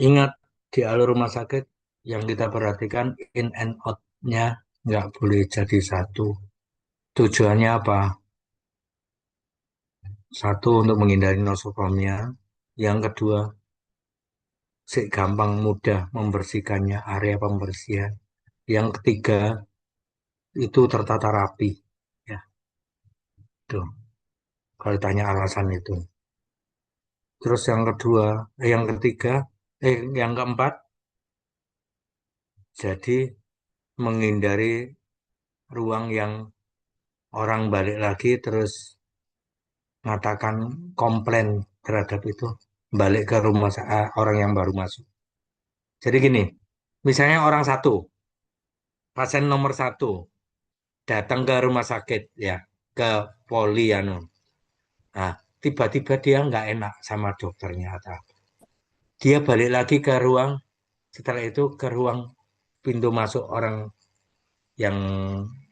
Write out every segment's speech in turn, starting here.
Ingat di alur rumah sakit yang kita perhatikan in and out-nya nggak boleh jadi satu. Tujuannya apa? Satu untuk menghindari nosocomia. Yang kedua, gampang mudah membersihkannya area pembersihan. Yang ketiga, itu tertata rapi. Ya, itu. Kalau ditanya alasan itu. Terus yang kedua, yang ketiga, yang keempat, jadi menghindari ruang yang orang balik lagi terus mengatakan komplain terhadap itu balik ke orang yang baru masuk. Jadi gini, misalnya orang satu, pasien nomor satu datang ke rumah sakit ya, ke poli anu. Nah, tiba-tiba dia nggak enak sama dokternya atau apa. Dia balik lagi ke ruang, setelah itu ke ruang pintu masuk orang yang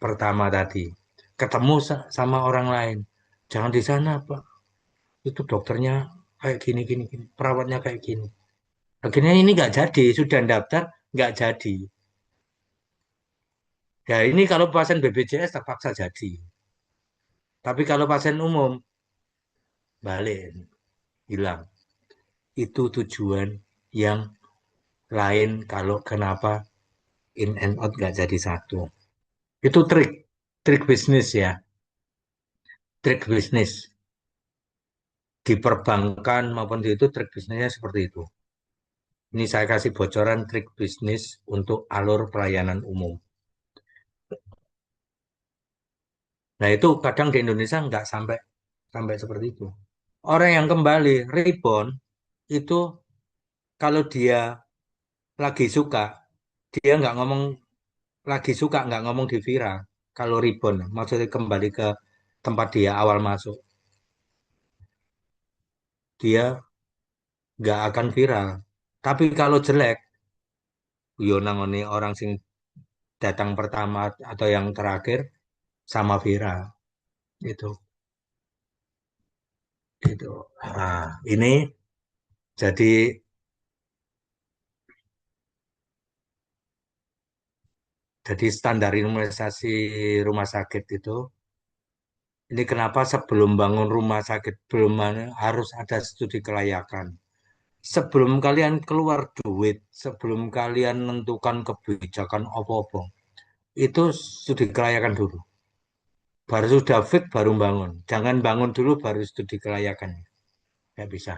pertama tadi. Ketemu sama orang lain. Jangan di sana, Pak. Itu dokternya kayak gini, gini, gini. Perawatnya kayak gini. Akhirnya ini nggak jadi, sudah daftar nggak jadi. Ya ini kalau pasien BPJS terpaksa jadi. Tapi kalau pasien umum balik, hilang. Itu tujuan yang lain kalau kenapa in and out nggak jadi satu. Itu trik bisnis ya, trik bisnis di perbankan maupun di itu trik bisnisnya seperti itu. Ini saya kasih bocoran trik bisnis untuk alur pelayanan umum. Nah itu kadang di Indonesia nggak sampai sampai seperti itu. Orang yang kembali rebound itu kalau dia lagi suka, dia nggak ngomong lagi suka nggak ngomong di viral. Kalau rebound, maksudnya kembali ke tempat dia awal masuk, dia nggak akan viral. Tapi kalau jelek, yo nangoni orang sing datang pertama atau yang terakhir sama viral itu, itu. Nah, ini jadi standar imunisasi rumah sakit itu. Ini kenapa sebelum bangun rumah sakit harus ada studi kelayakan. Sebelum kalian keluar duit, sebelum kalian menentukan kebijakan apa-apa, itu studi kelayakan dulu. Baru sudah fit, baru bangun. Jangan bangun dulu, baru studi kelayakan. Nggak bisa.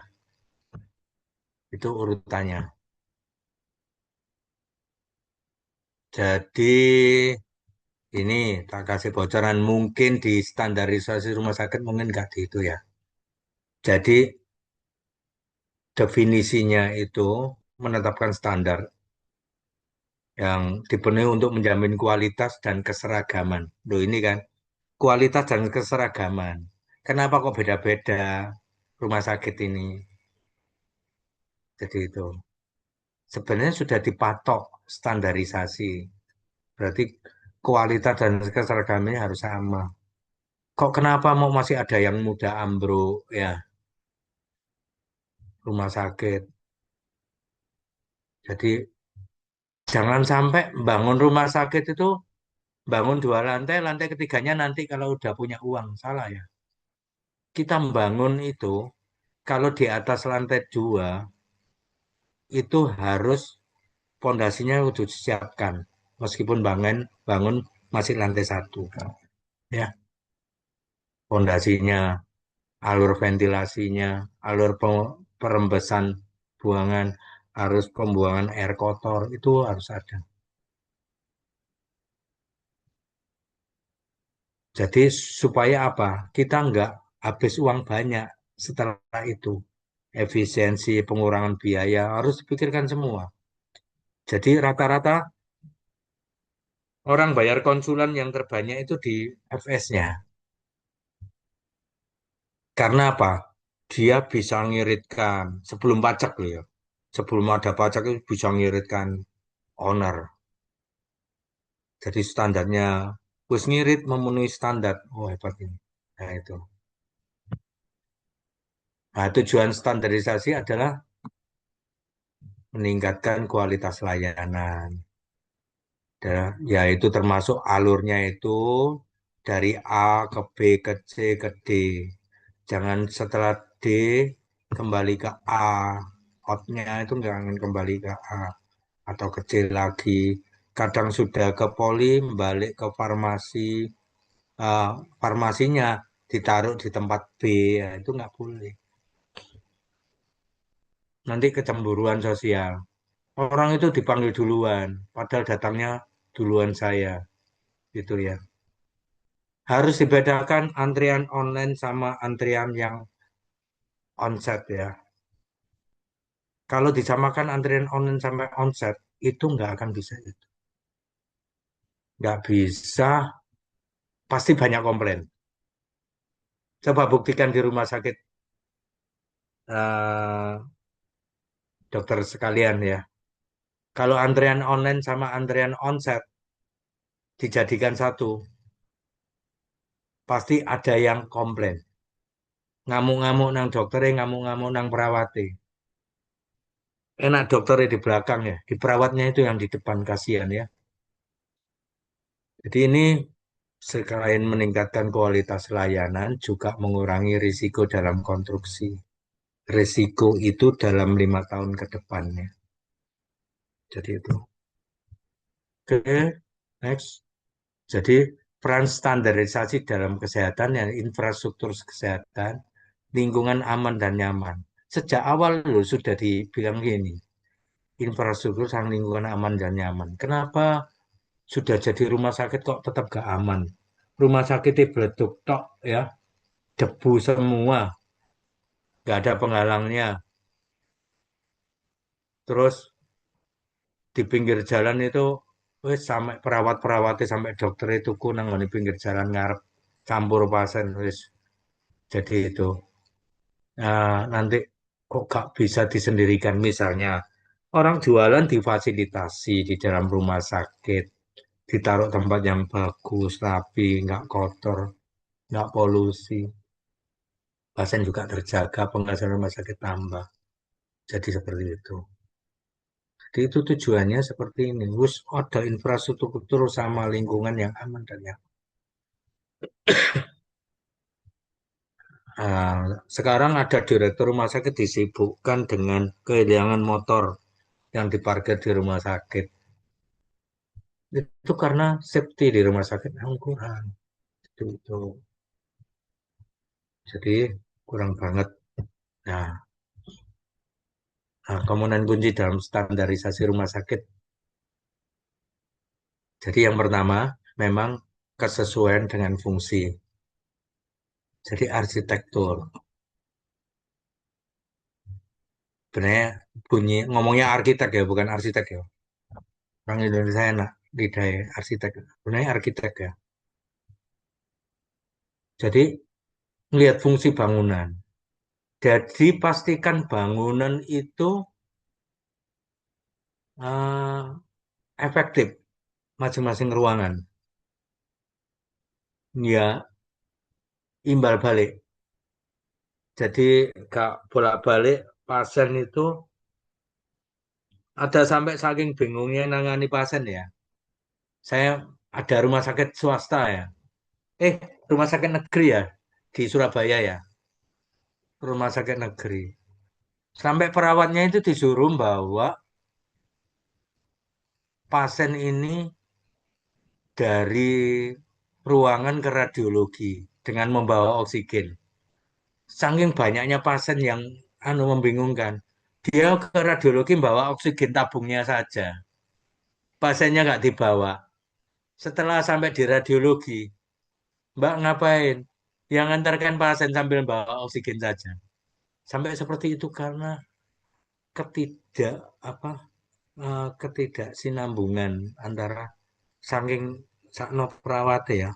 Itu urutannya. Jadi, ini tak kasih bocoran. Mungkin di standarisasi rumah sakit, mungkin nggak di itu ya. Jadi, definisinya itu menetapkan standar yang dipenuhi untuk menjamin kualitas dan keseragaman. Loh ini kan, kualitas dan keseragaman. Kenapa kok beda-beda rumah sakit ini? Jadi itu. Sebenarnya sudah dipatok standarisasi. Berarti kualitas dan keseragamannya harus sama. Kok kenapa mau masih ada yang muda ambruk ya rumah sakit. Jadi jangan sampai bangun rumah sakit itu bangun dua lantai, lantai ketiganya nanti kalau udah punya uang. Salah ya. Kita membangun itu kalau di atas lantai dua itu harus pondasinya udah disiapkan. Meskipun bangun bangun masih lantai satu. Ya, pondasinya, alur ventilasinya, alur perembesan buangan, harus pembuangan air kotor, itu harus ada. Jadi supaya apa? Kita nggak habis uang banyak setelah itu. Efisiensi, pengurangan biaya, harus dipikirkan semua. Jadi rata-rata orang bayar konsulen yang terbanyak itu di FS-nya. Karena apa? Dia bisa ngiritkan sebelum pajak loh ya. Sebelum ada pajak itu bisa ngiritkan owner. Jadi standarnya wis ngirit memenuhi standar. Oh hebat ini. Nah itu. Nah tujuan standarisasi adalah meningkatkan kualitas layanan. Ya, itu termasuk alurnya itu dari A ke B ke C ke D. Jangan setelah D kembali ke A. Outnya itu nggak akan kembali ke A atau ke C lagi. Kadang sudah ke poli, balik ke farmasi. eh, Farmasinya ditaruh di tempat B, ya, itu nggak boleh. Nanti kecemburuan sosial. Orang itu dipanggil duluan, padahal datangnya duluan saya, gitu ya. Harus dibedakan antrian online sama antrian yang onset ya. Kalau disamakan antrian online sampai onset, itu nggak akan bisa. Nggak bisa, pasti banyak komplain. Coba buktikan di rumah sakit, dokter sekalian ya. Kalau antrian online sama antrian onset dijadikan satu, pasti ada yang komplain. Ngamuk-ngamuk nang dokter, ngamuk-ngamuk nang perawat. Enak dokternya di belakang ya, di perawatnya itu yang di depan kasihan ya. Jadi ini selain meningkatkan kualitas layanan, juga mengurangi risiko dalam konstruksi. Risiko itu dalam 5 tahun ke depannya. Jadi itu. Oke, next. Jadi peran standarisasi dalam kesehatan ya infrastruktur kesehatan, lingkungan aman dan nyaman. Sejak awal loh sudah dibilang gini, infrastruktur sang lingkungan aman dan nyaman. Kenapa sudah jadi rumah sakit kok tetap gak aman? Rumah sakitnya beleduk tok ya, debu semua, gak ada penghalangnya. Terus di pinggir jalan itu, wes sampai perawat-perawatnya sampai dokter itu kunang di pinggir jalan ngarep campur pasien wes. Jadi itu, nanti kok gak bisa disendirikan misalnya orang jualan difasilitasi di dalam rumah sakit, ditaruh tempat yang bagus, rapi, nggak kotor, nggak polusi. Pasien juga terjaga, penghasilan rumah sakit tambah. Jadi seperti itu. Jadi itu tujuannya seperti ini. Harus ada infrastruktur sama lingkungan yang aman dan yang. Ah, sekarang ada direktur rumah sakit disibukkan dengan kehilangan motor yang diparkir di rumah sakit. Itu karena safety di rumah sakit yang kurang. Itu. Jadi kurang banget. Nah, komponen kunci dalam standarisasi rumah sakit. Jadi yang pertama memang kesesuaian dengan fungsi. Jadi arsitektur. Sebenarnya bunyi ngomongnya arsitek ya, bukan arsitek ya. Orang Indonesia enak lidah arsitek. Sebenarnya arsitek ya. Jadi melihat fungsi bangunan. Jadi pastikan bangunan itu eh, efektif masing-masing ruangan. Ya, imbal balik. Jadi gak bolak-balik pasien itu ada sampai saking bingungnya nangani pasien ya. Saya ada rumah sakit swasta ya. Eh, rumah sakit negeri ya di Surabaya ya. Rumah sakit negeri. Sampai perawatnya itu disuruh bawa pasien ini dari ruangan ke radiologi dengan membawa oksigen. Saking banyaknya pasien yang membingungkan. Dia ke radiologi bawa oksigen tabungnya saja. Pasiennya nggak dibawa. Setelah sampai di radiologi, Mbak ngapain? Yang antarkan pasien sambil bawa oksigen saja. Sampai seperti itu karena ketidak apa ketidaksinambungan antara saking sakno perawat ya.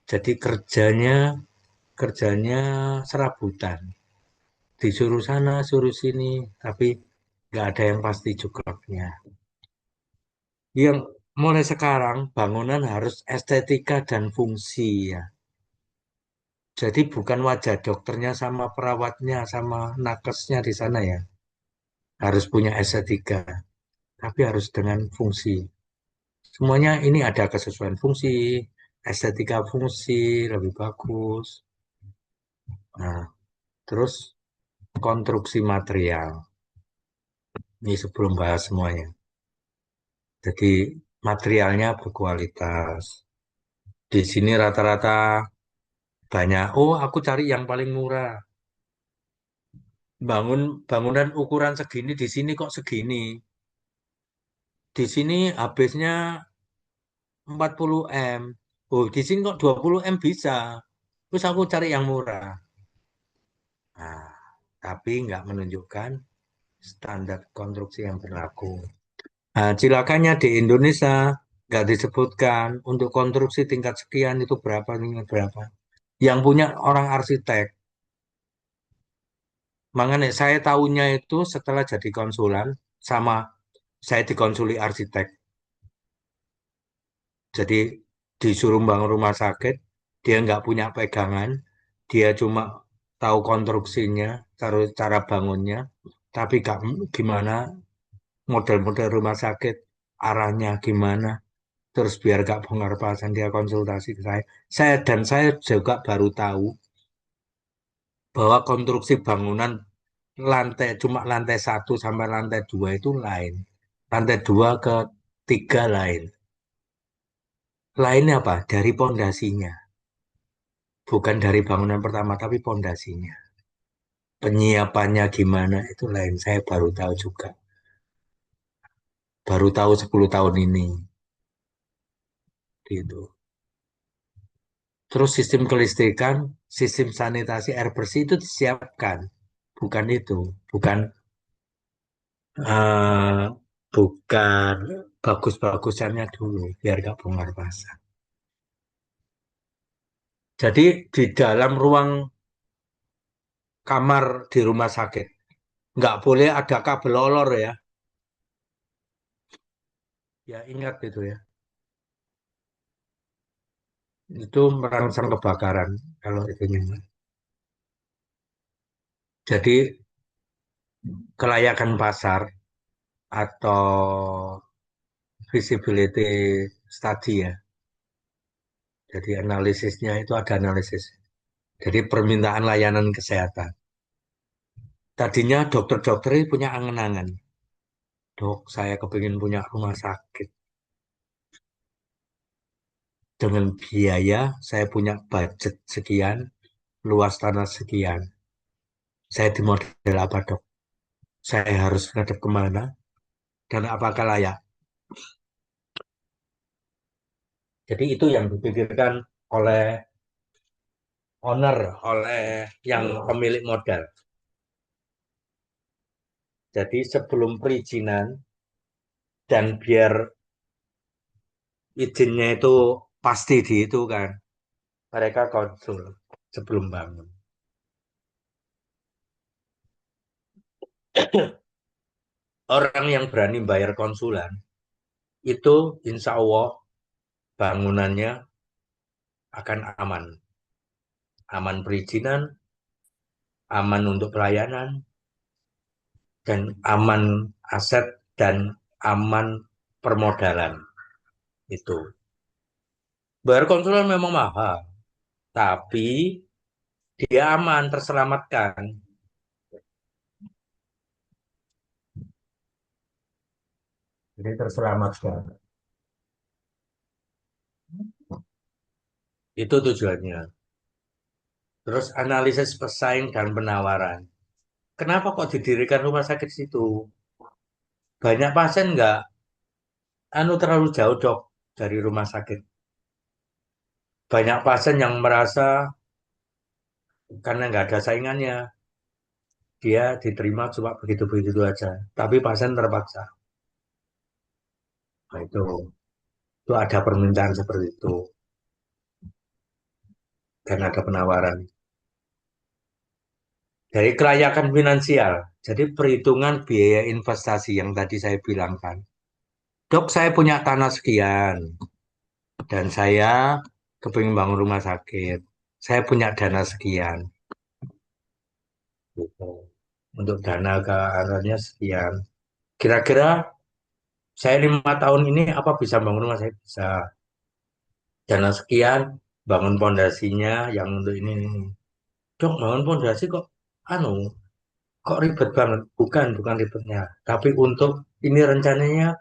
Jadi kerjanya kerjanya serabutan. Disuruh sana, suruh sini, tapi nggak ada yang pasti cukupnya. Yang mulai sekarang bangunan harus estetika dan fungsi ya. Jadi bukan wajah dokternya sama perawatnya sama nakesnya di sana ya. harus punya estetika, tapi harus dengan fungsi. Semuanya ini ada kesesuaian fungsi, estetika fungsi lebih bagus. Nah, terus konstruksi material. Ini sebelum bahas semuanya. Jadi materialnya berkualitas. Di sini rata-rata banyak. Oh, aku cari yang paling murah. Bangunan ukuran segini di sini kok segini. Di sini habisnya 40 M. Oh, di sini kok 20 M bisa. Terus aku cari yang murah. Nah, tapi nggak menunjukkan standar konstruksi yang berlaku. Nah, cilakanya di Indonesia nggak disebutkan untuk konstruksi tingkat sekian itu berapa, ini berapa. Yang punya orang arsitek. Makanya saya tahunya itu setelah jadi konsulan sama saya dikonsuli arsitek. Jadi disuruh bangun rumah sakit, dia nggak punya pegangan, dia cuma tahu konstruksinya, cara bangunnya, tapi nggak gimana model-model rumah sakit, arahnya gimana, terus biar gak bongkar pasang dia konsultasi ke saya. Saya juga baru tahu bahwa konstruksi bangunan cuma lantai satu sampai lantai dua itu lain. Lantai dua ke tiga lain. Lainnya apa? Dari pondasinya. Bukan dari bangunan pertama, tapi pondasinya. Penyiapannya gimana itu lain. Saya baru tahu juga. Baru tahu 10 tahun ini. Gitu. Terus sistem kelistrikan, sistem sanitasi air bersih itu disiapkan. Bukan itu. Bukan eh, bukan bagus-bagusannya dulu. Biar gak bongkar pasang. Jadi di dalam ruang kamar di rumah sakit, nggak boleh ada kabel olor ya. Ya ingat itu ya. Itu merangsang kebakaran kalau itu nyala. Jadi kelayakan pasar atau visibility study ya. Jadi analisisnya itu ada analisis. Jadi permintaan layanan kesehatan. Tadinya dokter-dokter ini punya angan-angan. Dok, saya kepingin punya rumah sakit. Dengan biaya, saya punya budget sekian, luas tanah sekian. Saya di model apa dok? Saya harus ngadep kemana? Dan apakah layak? Jadi itu yang dipikirkan oleh owner, oleh yang pemilik modal. Jadi sebelum perizinan dan biar izinnya itu pasti di itu kan, mereka konsul sebelum bangun. Orang yang berani bayar konsulan itu insya Allah bangunannya akan aman. Aman perizinan, aman untuk pelayanan, dan aman aset dan aman permodalan itu. Bayar konsulen memang mahal, tapi dia aman, terselamatkan. Jadi terselamatkan. Itu tujuannya. Terus analisis pesaing dan penawaran. Kenapa kok didirikan rumah sakit situ? Banyak pasien nggak terlalu jauh dok dari rumah sakit. Banyak pasien yang merasa karena nggak ada saingannya, dia diterima cuma begitu-begitu aja. Tapi pasien terpaksa. Nah, itu ada permintaan seperti itu dan ada penawaran. Dari kelayakan finansial, jadi perhitungan biaya investasi yang tadi saya bilangkan. Dok, saya punya tanah sekian dan saya kepingin bangun rumah sakit. Saya punya dana sekian. Gitu. untuk dana ke arahnya sekian. Kira-kira saya 5 tahun ini apa bisa bangun rumah? Saya bisa dana sekian, bangun pondasinya yang untuk ini. Dok, bangun pondasi kok anu, kok ribet banget? Bukan ribetnya. Tapi untuk ini rencananya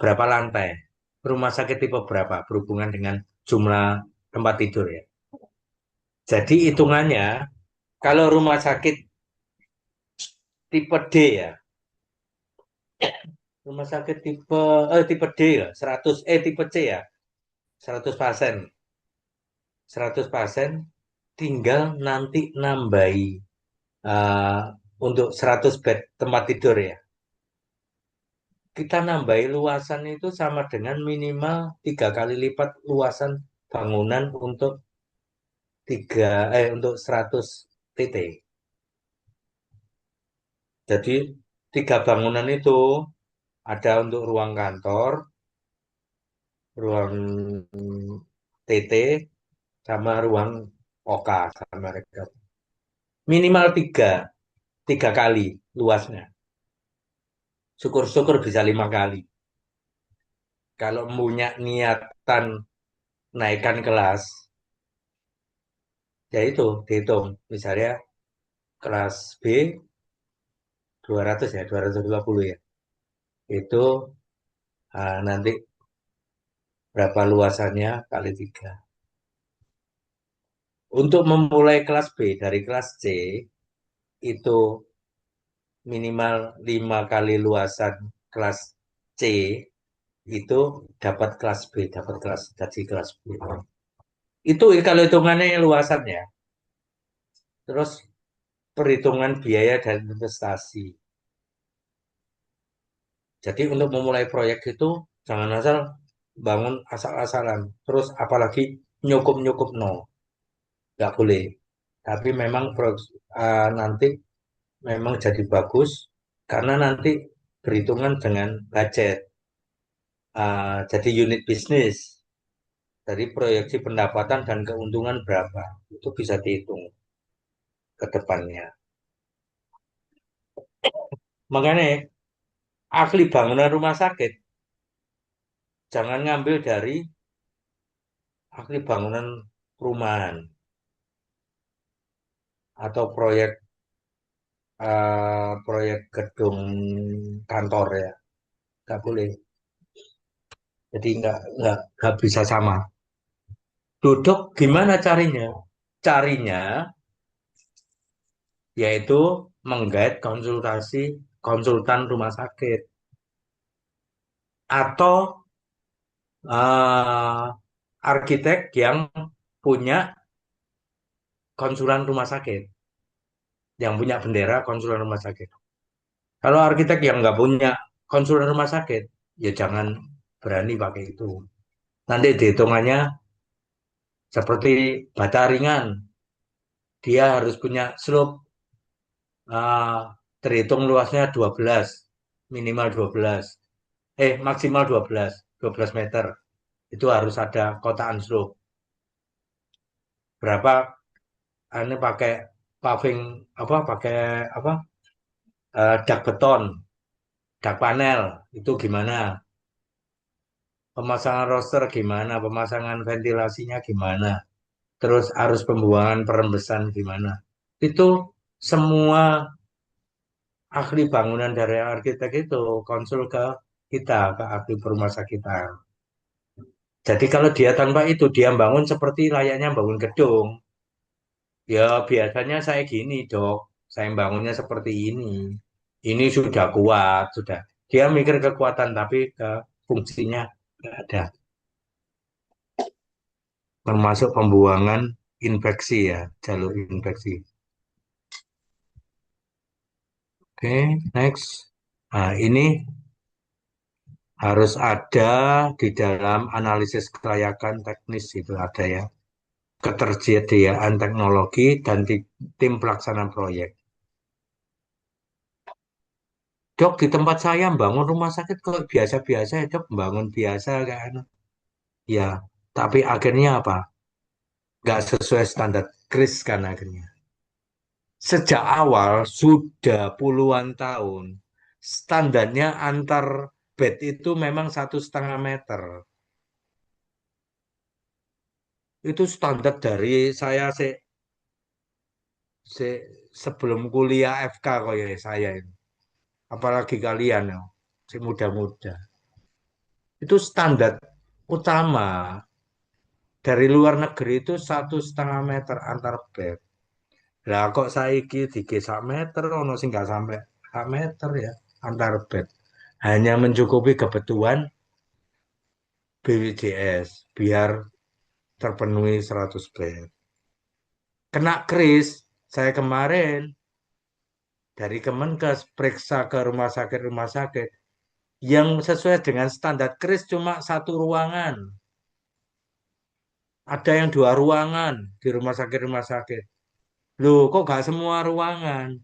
berapa lantai? Rumah sakit tipe berapa? Berhubungan dengan jumlah tempat tidur ya. Jadi hitungannya, kalau rumah sakit tipe D ya, rumah sakit tipe D ya, 100 tipe C ya, 100 pasien. 100 pasien tinggal nanti nambahi eh, untuk 100 bed tempat tidur ya. Kita nambahi luasan itu sama dengan minimal 3 kali lipat luasan bangunan untuk untuk 100 TT. Jadi 3 bangunan itu ada untuk ruang kantor, ruang TT, sama ruang OK sama mereka. Minimal 3 kali luasnya. Syukur-syukur bisa 5 kali. Kalau punya niatan naikkan kelas, ya itu dihitung. Misalnya kelas B 200 ya, 220 ya. Itu nanti berapa luasannya kali 3. Untuk memulai kelas B dari kelas C, itu minimal 5 kali luasan kelas C, itu dapat kelas B, dapat kelas jadi kelas B. Itu kalau hitungannya luasan ya. Terus perhitungan biaya dan investasi. Jadi untuk memulai proyek itu jangan asal bangun asal-asalan. Terus apalagi nyukup-nyukup no, nggak boleh. Tapi memang nanti memang jadi bagus karena nanti berhitungan dengan budget. Jadi unit bisnis dari proyeksi pendapatan dan keuntungan berapa itu bisa dihitung ke depannya. Makanya ahli bangunan rumah sakit jangan ngambil dari ahli bangunan perumahan atau proyek gedung kantor ya, nggak boleh. Jadi nggak bisa sama. Duduk gimana carinya? Carinya yaitu menggait konsultasi konsultan rumah sakit atau eh, arsitek yang punya konsulan rumah sakit, yang punya bendera konsulan rumah sakit. Kalau arsitek yang nggak punya konsulen rumah sakit, ya jangan berani pakai itu. Nanti dihitungannya seperti bata ringan. Dia harus punya slope, ah, terhitung luasnya 12, minimal 12, maksimal 12 meter. Itu harus ada kotaan slope. Berapa, ini pakai paving, pakai apa, dak beton, dak panel, itu gimana? Pemasangan roster gimana, pemasangan ventilasinya gimana, terus arus pembuangan perembesan gimana. Itu semua ahli bangunan dari arsitek itu konsul ke kita, ke ahli perumah kita. Jadi kalau dia tanpa itu, dia bangun seperti layaknya bangun gedung. Ya biasanya saya gini dok, saya bangunnya seperti ini. Ini sudah kuat, sudah. Dia mikir kekuatan, tapi ke fungsinya nggak ada. Termasuk pembuangan infeksi ya, jalur infeksi. Oke, next. Nah, ini harus ada di dalam analisis kelayakan teknis itu ada ya. Ketersediaan teknologi dan tim pelaksana proyek. Dok, di tempat saya bangun rumah sakit kok biasa-biasa ya, Dok. Bangun biasa kan. Ya, tapi akhirnya apa? Nggak sesuai standar KRIS kan akhirnya. Sejak awal sudah puluhan tahun, standarnya antar bed itu memang 1,5 meter. Itu standar dari saya se- sebelum kuliah FK kok ya saya ini. Apalagi kalian ya, si muda-muda. Itu standar utama dari luar negeri itu 1,5 meter antar bed. Lah kok saiki tiga sak meter ono sing nggak sampai sak meter ya antar bed. Hanya mencukupi kebutuhan BPJS biar terpenuhi 100 bed. Kena kris, saya kemarin dari Kemenkes periksa ke rumah sakit yang sesuai dengan standar kris cuma satu ruangan. Ada yang dua ruangan di rumah sakit. Loh, kok gak semua ruangan?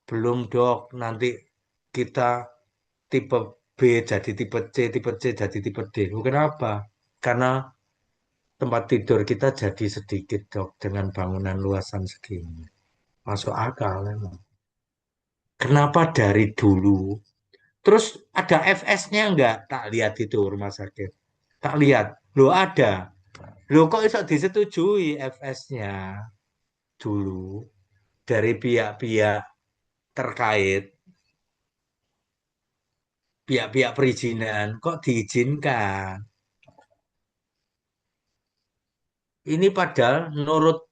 Belum dok, nanti kita tipe B jadi tipe C jadi tipe D. Loh, kenapa? Karena tempat tidur kita jadi sedikit dok dengan bangunan luasan segini. Masuk akal memang. Kenapa dari dulu? Terus ada FS-nya enggak? Tak lihat itu rumah sakit. Tak lihat. Loh ada. Loh kok bisa disetujui FS-nya dulu dari pihak-pihak terkait, pihak-pihak perizinan, kok diizinkan? Ini padahal menurut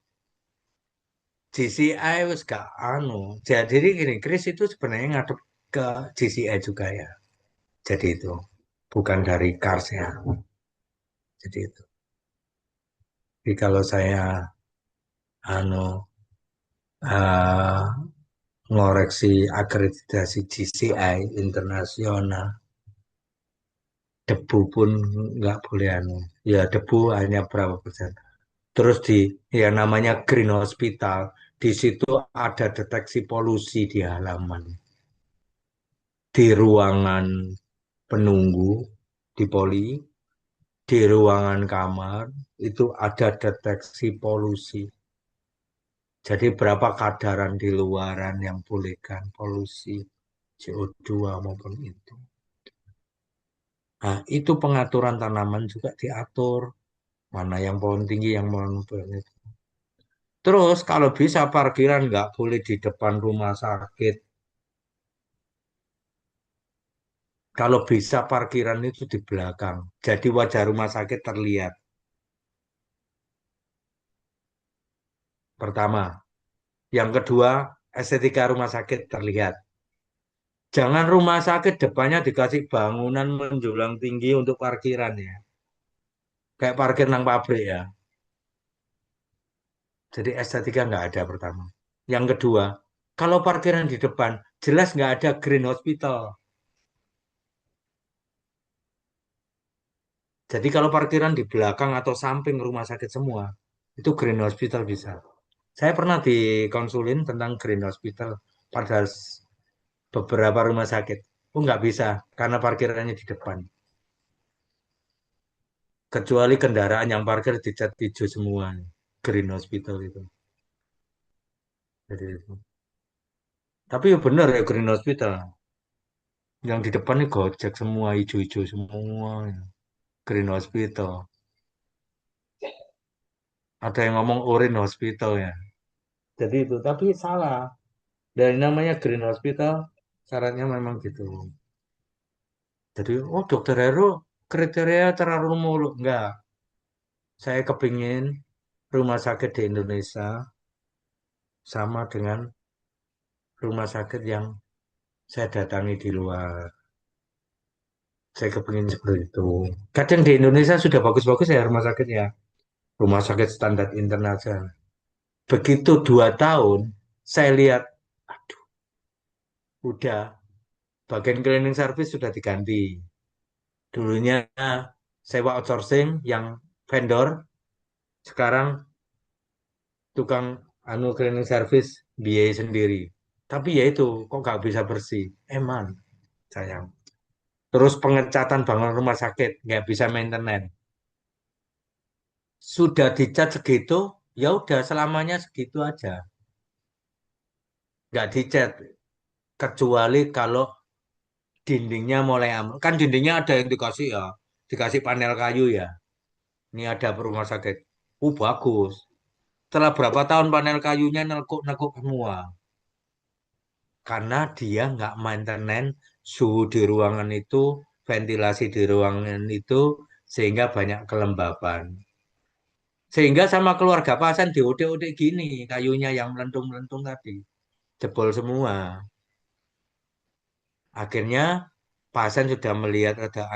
GCI wis gak anu. Jadi gini, Chris itu sebenarnya ngadep ke GCI juga ya. Jadi itu bukan dari Cars ya. Jadi itu. Jadi kalau saya anu eh, ngoreksi akreditasi GCI internasional, debu pun nggak boleh anu. Ya debu hanya berapa persen. Terus di yang namanya Green Hospital, di situ ada deteksi polusi di halaman. Di ruangan penunggu di poli, di ruangan kamar itu ada deteksi polusi. Jadi berapa kadaran di luaran yang bolehkan polusi CO2 maupun itu. Nah, itu pengaturan tanaman juga diatur. Mana yang pohon tinggi, yang pohon itu. Terus kalau bisa parkiran nggak boleh di depan rumah sakit. Kalau bisa parkiran itu di belakang. Jadi wajah rumah sakit terlihat. Pertama. Yang kedua, estetika rumah sakit terlihat. Jangan rumah sakit depannya dikasih bangunan menjulang tinggi untuk parkiran ya. Kayak parkir nang pabrik ya. Jadi estetika nggak ada pertama. Yang kedua, kalau parkiran di depan, jelas nggak ada Green Hospital. Jadi kalau parkiran di belakang atau samping rumah sakit semua, itu Green Hospital bisa. Saya pernah dikonsulin tentang Green Hospital pada beberapa rumah sakit. Oh nggak bisa, karena parkirannya di depan. Kecuali kendaraan yang parkir dicat hijau semua. Green Hospital itu. Jadi itu. Tapi ya benar ya Green Hospital. Yang di depan nih Gojek semua, hijau-hijau semua. Green Hospital. Ada yang ngomong Orange Hospital ya. Jadi itu, tapi salah. Dari namanya Green Hospital, syaratnya memang gitu. Jadi, oh dokter Heru kriteria terlalu muluk. Enggak. Saya kepingin rumah sakit di Indonesia sama dengan rumah sakit yang saya datangi di luar. Saya kepingin seperti itu. Kadang di Indonesia sudah bagus-bagus ya rumah sakitnya. Rumah sakit standar internasional. Begitu 2 tahun, saya lihat, aduh, udah bagian cleaning service sudah diganti. Dulunya sewa outsourcing yang vendor, sekarang tukang anu cleaning service biaya sendiri. Tapi ya itu, kok nggak bisa bersih? Eman, sayang. Terus pengecatan bangunan rumah sakit, nggak bisa maintenance. Sudah dicat segitu, ya udah selamanya segitu aja. nggak dicat kecuali kalau dindingnya mulai ambruk. Kan dindingnya ada yang dikasih ya, dikasih panel kayu ya. Ini ada rumah sakit. Bagus. Setelah berapa tahun panel kayunya nekuk-nekuk semua. Karena dia nggak maintenance suhu di ruangan itu, ventilasi di ruangan itu, sehingga banyak kelembapan. Sehingga sama keluarga pasien diudik-udik gini, kayunya yang melentung-melentung tadi. Jebol semua. Akhirnya pasien sudah melihat ada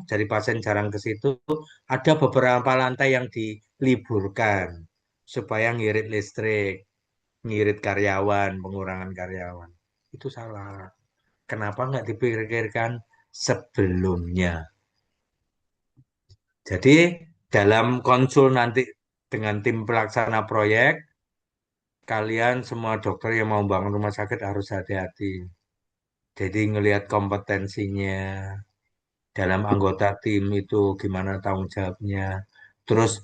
jadi pasien jarang ke situ. Ada beberapa lantai yang diliburkan supaya ngirit listrik, ngirit karyawan, pengurangan karyawan. Itu salah. Kenapa nggak dipikirkan sebelumnya? Jadi dalam konsul nanti dengan tim pelaksana proyek, kalian semua dokter yang mau bangun rumah sakit harus hati-hati. Jadi ngelihat kompetensinya dalam anggota tim itu gimana tanggung jawabnya. Terus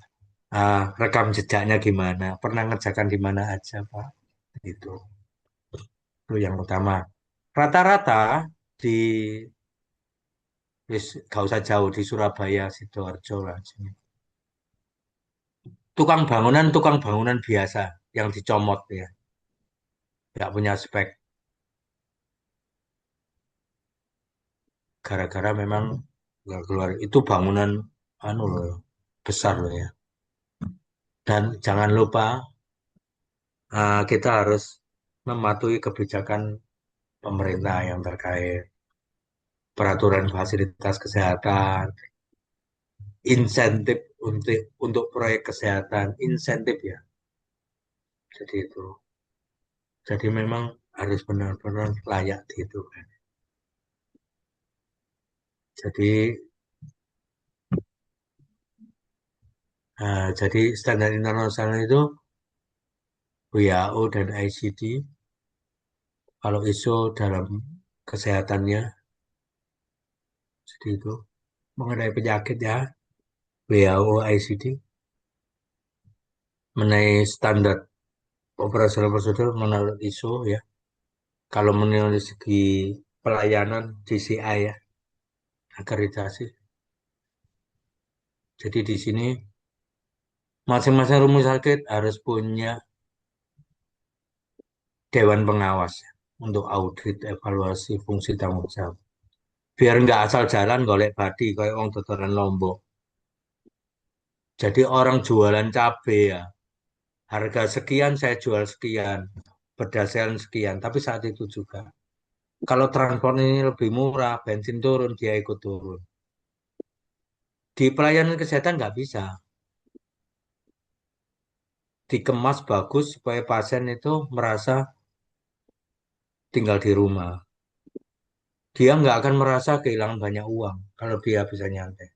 rekam jejaknya gimana, pernah ngerjakan di mana aja, Pak. Itu yang utama. Rata-rata di gak usah jauh di Surabaya, Sidoarjo lah. Sini. Tukang bangunan biasa yang dicomot ya, nggak punya spek. Gara-gara memang nggak keluar. Itu bangunan anu loh, besar loh ya. Dan jangan lupa kita harus mematuhi kebijakan pemerintah yang terkait peraturan fasilitas kesehatan, insentif untuk proyek kesehatan, insentif ya. Jadi itu. Jadi memang harus benar-benar layak gitu kan. Jadi jadi standar internasional itu WHO dan ICD. Kalau ISO dalam kesehatannya, jadi itu mengenai penyakit ya, WHO, ICD, mengenai standar operasional prosedur menurut ISO ya. Kalau menurut segi pelayanan DCI ya, akreditasi. Jadi di sini masing-masing rumah sakit harus punya dewan pengawas ya, untuk audit evaluasi fungsi tanggung jawab. Biar nggak asal jalan golek badi kayak orang dodolan Lombok. Jadi orang jualan cabe ya, harga sekian saya jual sekian, berdasarkan sekian. Tapi saat itu juga, kalau transport ini lebih murah, bensin turun, dia ikut turun. Di pelayanan kesehatan nggak bisa. Dikemas bagus supaya pasien itu merasa tinggal di rumah. Dia nggak akan merasa kehilangan banyak uang kalau dia bisa nyantai.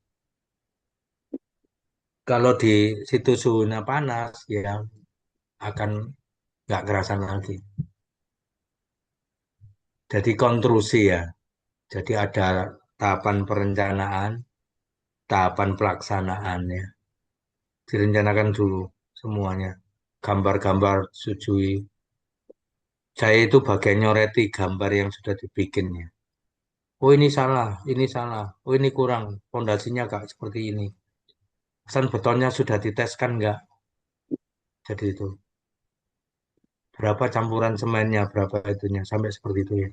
Kalau di situ suhunya panas, ya akan nggak kerasan lagi. Jadi kontrusi ya. Jadi ada tahapan perencanaan, tahapan pelaksanaan ya. Direncanakan dulu semuanya. Gambar-gambar sujui. Saya itu bagian nyoreti gambar yang sudah dibikinnya. Oh ini salah, ini salah. Oh ini kurang, pondasinya nggak seperti ini. Pesan betonnya sudah diteskan nggak? Jadi itu. Berapa campuran semennya, berapa itunya, sampai seperti itu ya.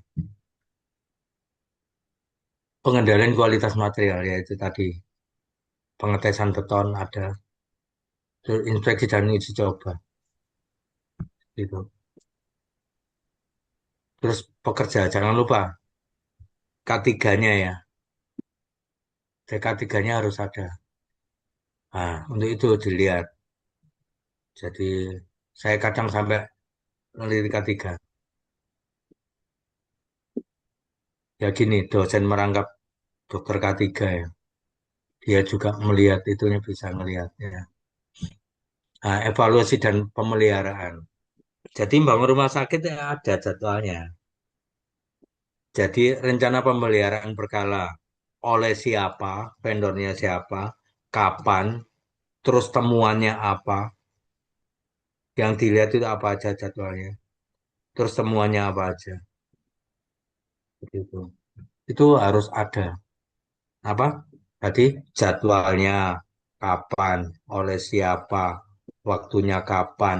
Pengendalian kualitas material ya itu tadi. Pengetesan beton ada. Terus inspeksi dan uji coba. Gitu. Terus pekerja, jangan lupa K3-nya ya. K3-nya harus ada. Nah, untuk itu dilihat. Jadi saya kadang sampai meneliti K3. Ya gini, dosen merangkap dokter K3 ya. Dia juga melihat itunya bisa melihat ya. Nah, evaluasi dan pemeliharaan. Jadi bangun rumah sakit ya ada jadwalnya. Jadi rencana pemeliharaan berkala oleh siapa, vendornya siapa, kapan, terus temuannya apa, yang dilihat itu apa aja jadwalnya. terus temuannya apa aja, begitu. Itu harus ada apa? Tadi jadwalnya kapan, oleh siapa, waktunya kapan,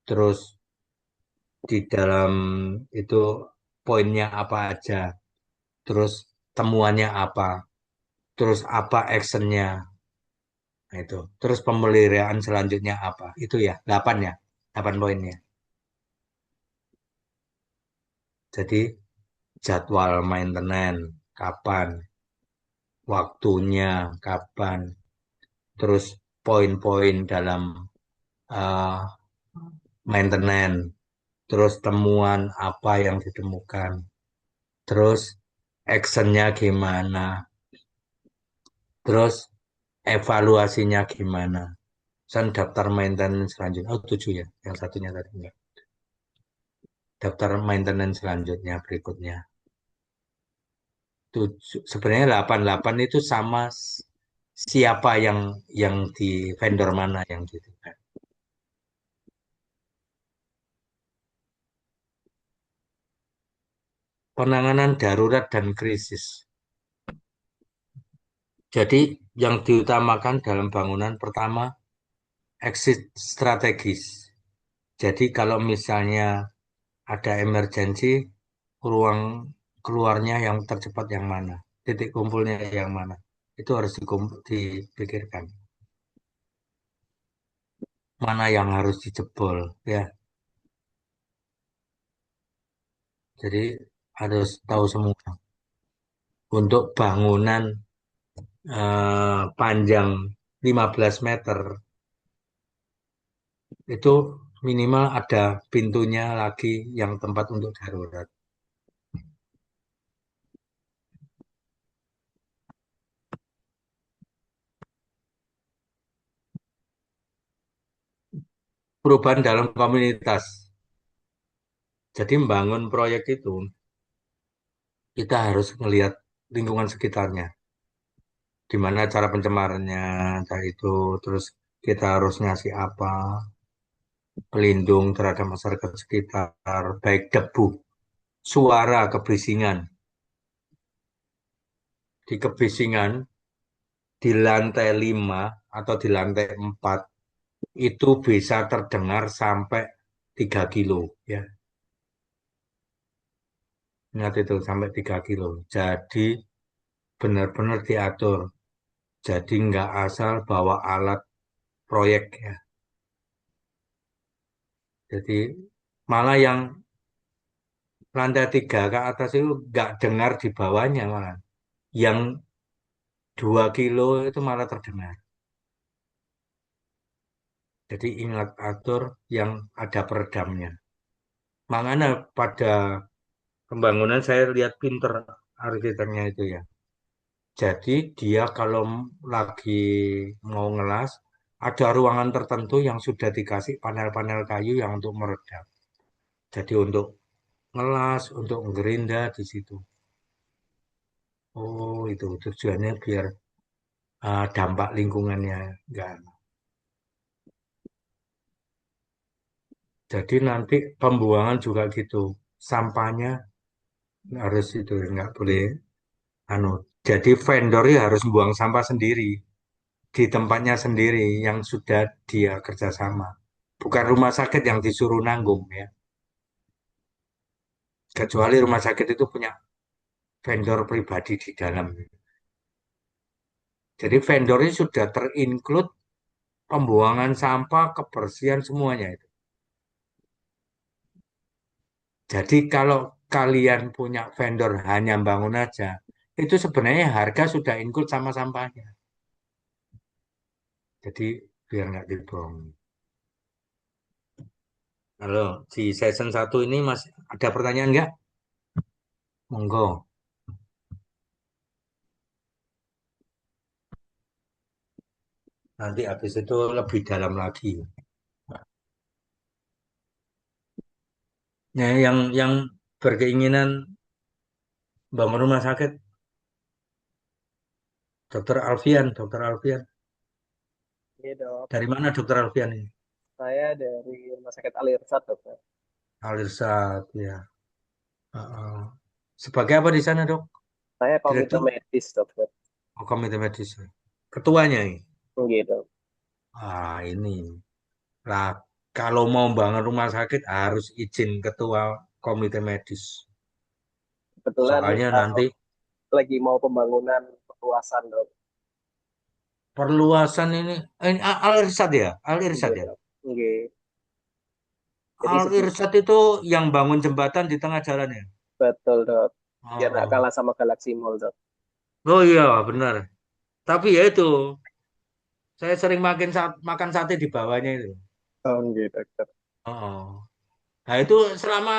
terus di dalam itu poinnya apa aja, terus temuannya apa, terus apa actionnya, nah, itu. Terus pemeliharaan selanjutnya apa? Itu ya, 8 ya, 8 poinnya. Jadi jadwal maintenance, kapan, waktunya, kapan, terus poin-poin dalam eh, maintenance, terus temuan apa yang ditemukan, terus actionnya gimana, terus evaluasinya gimana. Daftar maintenance selanjutnya. Oh, 7 ya. Yang satunya tadi enggak. Daftar maintenance selanjutnya berikutnya. Tujuh, sebenarnya 88 itu sama siapa yang di vendor mana yang gitu kan. Penanganan darurat dan krisis. Jadi yang diutamakan dalam bangunan pertama exit strategis. Jadi kalau misalnya ada emergensi, ruang keluarnya yang tercepat yang mana, titik kumpulnya yang mana, itu harus dipikirkan. Mana yang harus dijebol, ya. Jadi harus tahu semua. Untuk bangunan panjang 15 meter, itu minimal ada pintunya lagi yang tempat untuk darurat. Perubahan dalam komunitas. Jadi membangun proyek itu, kita harus melihat lingkungan sekitarnya. Gimana cara pencemarannya, entah itu, terus kita harus ngasih apa, pelindung terhadap masyarakat sekitar, baik debu, suara kebisingan. Di kebisingan, di lantai 5 atau di lantai 4, itu bisa terdengar sampai 3 kilo. Ya, ingat itu, sampai 3 kilo. Jadi benar-benar diatur. Jadi nggak asal bawa alat proyek ya. Jadi malah yang lantai 3 ke atas itu nggak dengar di bawahnya malah. Yang 2 kilo itu malah terdengar. Jadi ingat atur yang ada peredamnya. Makanya pada pembangunan saya lihat pinter arsiteknya itu ya. Jadi dia kalau lagi mau ngelas, ada ruangan tertentu yang sudah dikasih panel-panel kayu yang untuk meredam. Jadi untuk ngelas, untuk gerinda di situ. Oh, itu tujuannya biar dampak lingkungannya enggak. Jadi nanti pembuangan juga gitu. Sampahnya harus itu enggak boleh anu. Jadi vendor ya harus buang sampah sendiri di tempatnya sendiri yang sudah dia kerjasama. Bukan rumah sakit yang disuruh nanggung ya. Kecuali rumah sakit itu punya vendor pribadi di dalam. Jadi vendornya sudah terinclude pembuangan sampah, kebersihan semuanya itu. Jadi kalau kalian punya vendor hanya bangun aja, itu sebenarnya harga sudah include sama sampahnya. Jadi biar nggak dibohong. Halo, di season 1 ini masih ada pertanyaan nggak? Monggo. Nanti habis itu lebih dalam lagi. Nah, yang berkeinginan bangun rumah sakit, Dokter Alfian. Iya dok, Dari mana Dokter Alfian ini? saya dari Rumah Sakit Ali Irsad dokter. Alirsat, ya. Heeh. Sebagai apa di sana, Dok? Saya komite Direktur? medis, dokter. Oh, komite medis. Ketuanya ini. Gitu. Ah, ini. Lah, kalau mau bangun rumah sakit harus izin ketua komite medis. Kebetulan Soalnya nanti lagi mau pembangunan perluasan, dok. perluasan ini Al Irsyad ya? Al Irsyad ya? Gitu. Gitu. Jadi Al segi Irsyad itu yang bangun jembatan di tengah jalan ya? betul, dok. Biar nggak Oh, kalah sama Galaxy Mall, dok. oh iya benar. Tapi ya itu, saya sering makan sate di bawahnya itu. Oh, gitu, dokter. Oh. Nah itu selama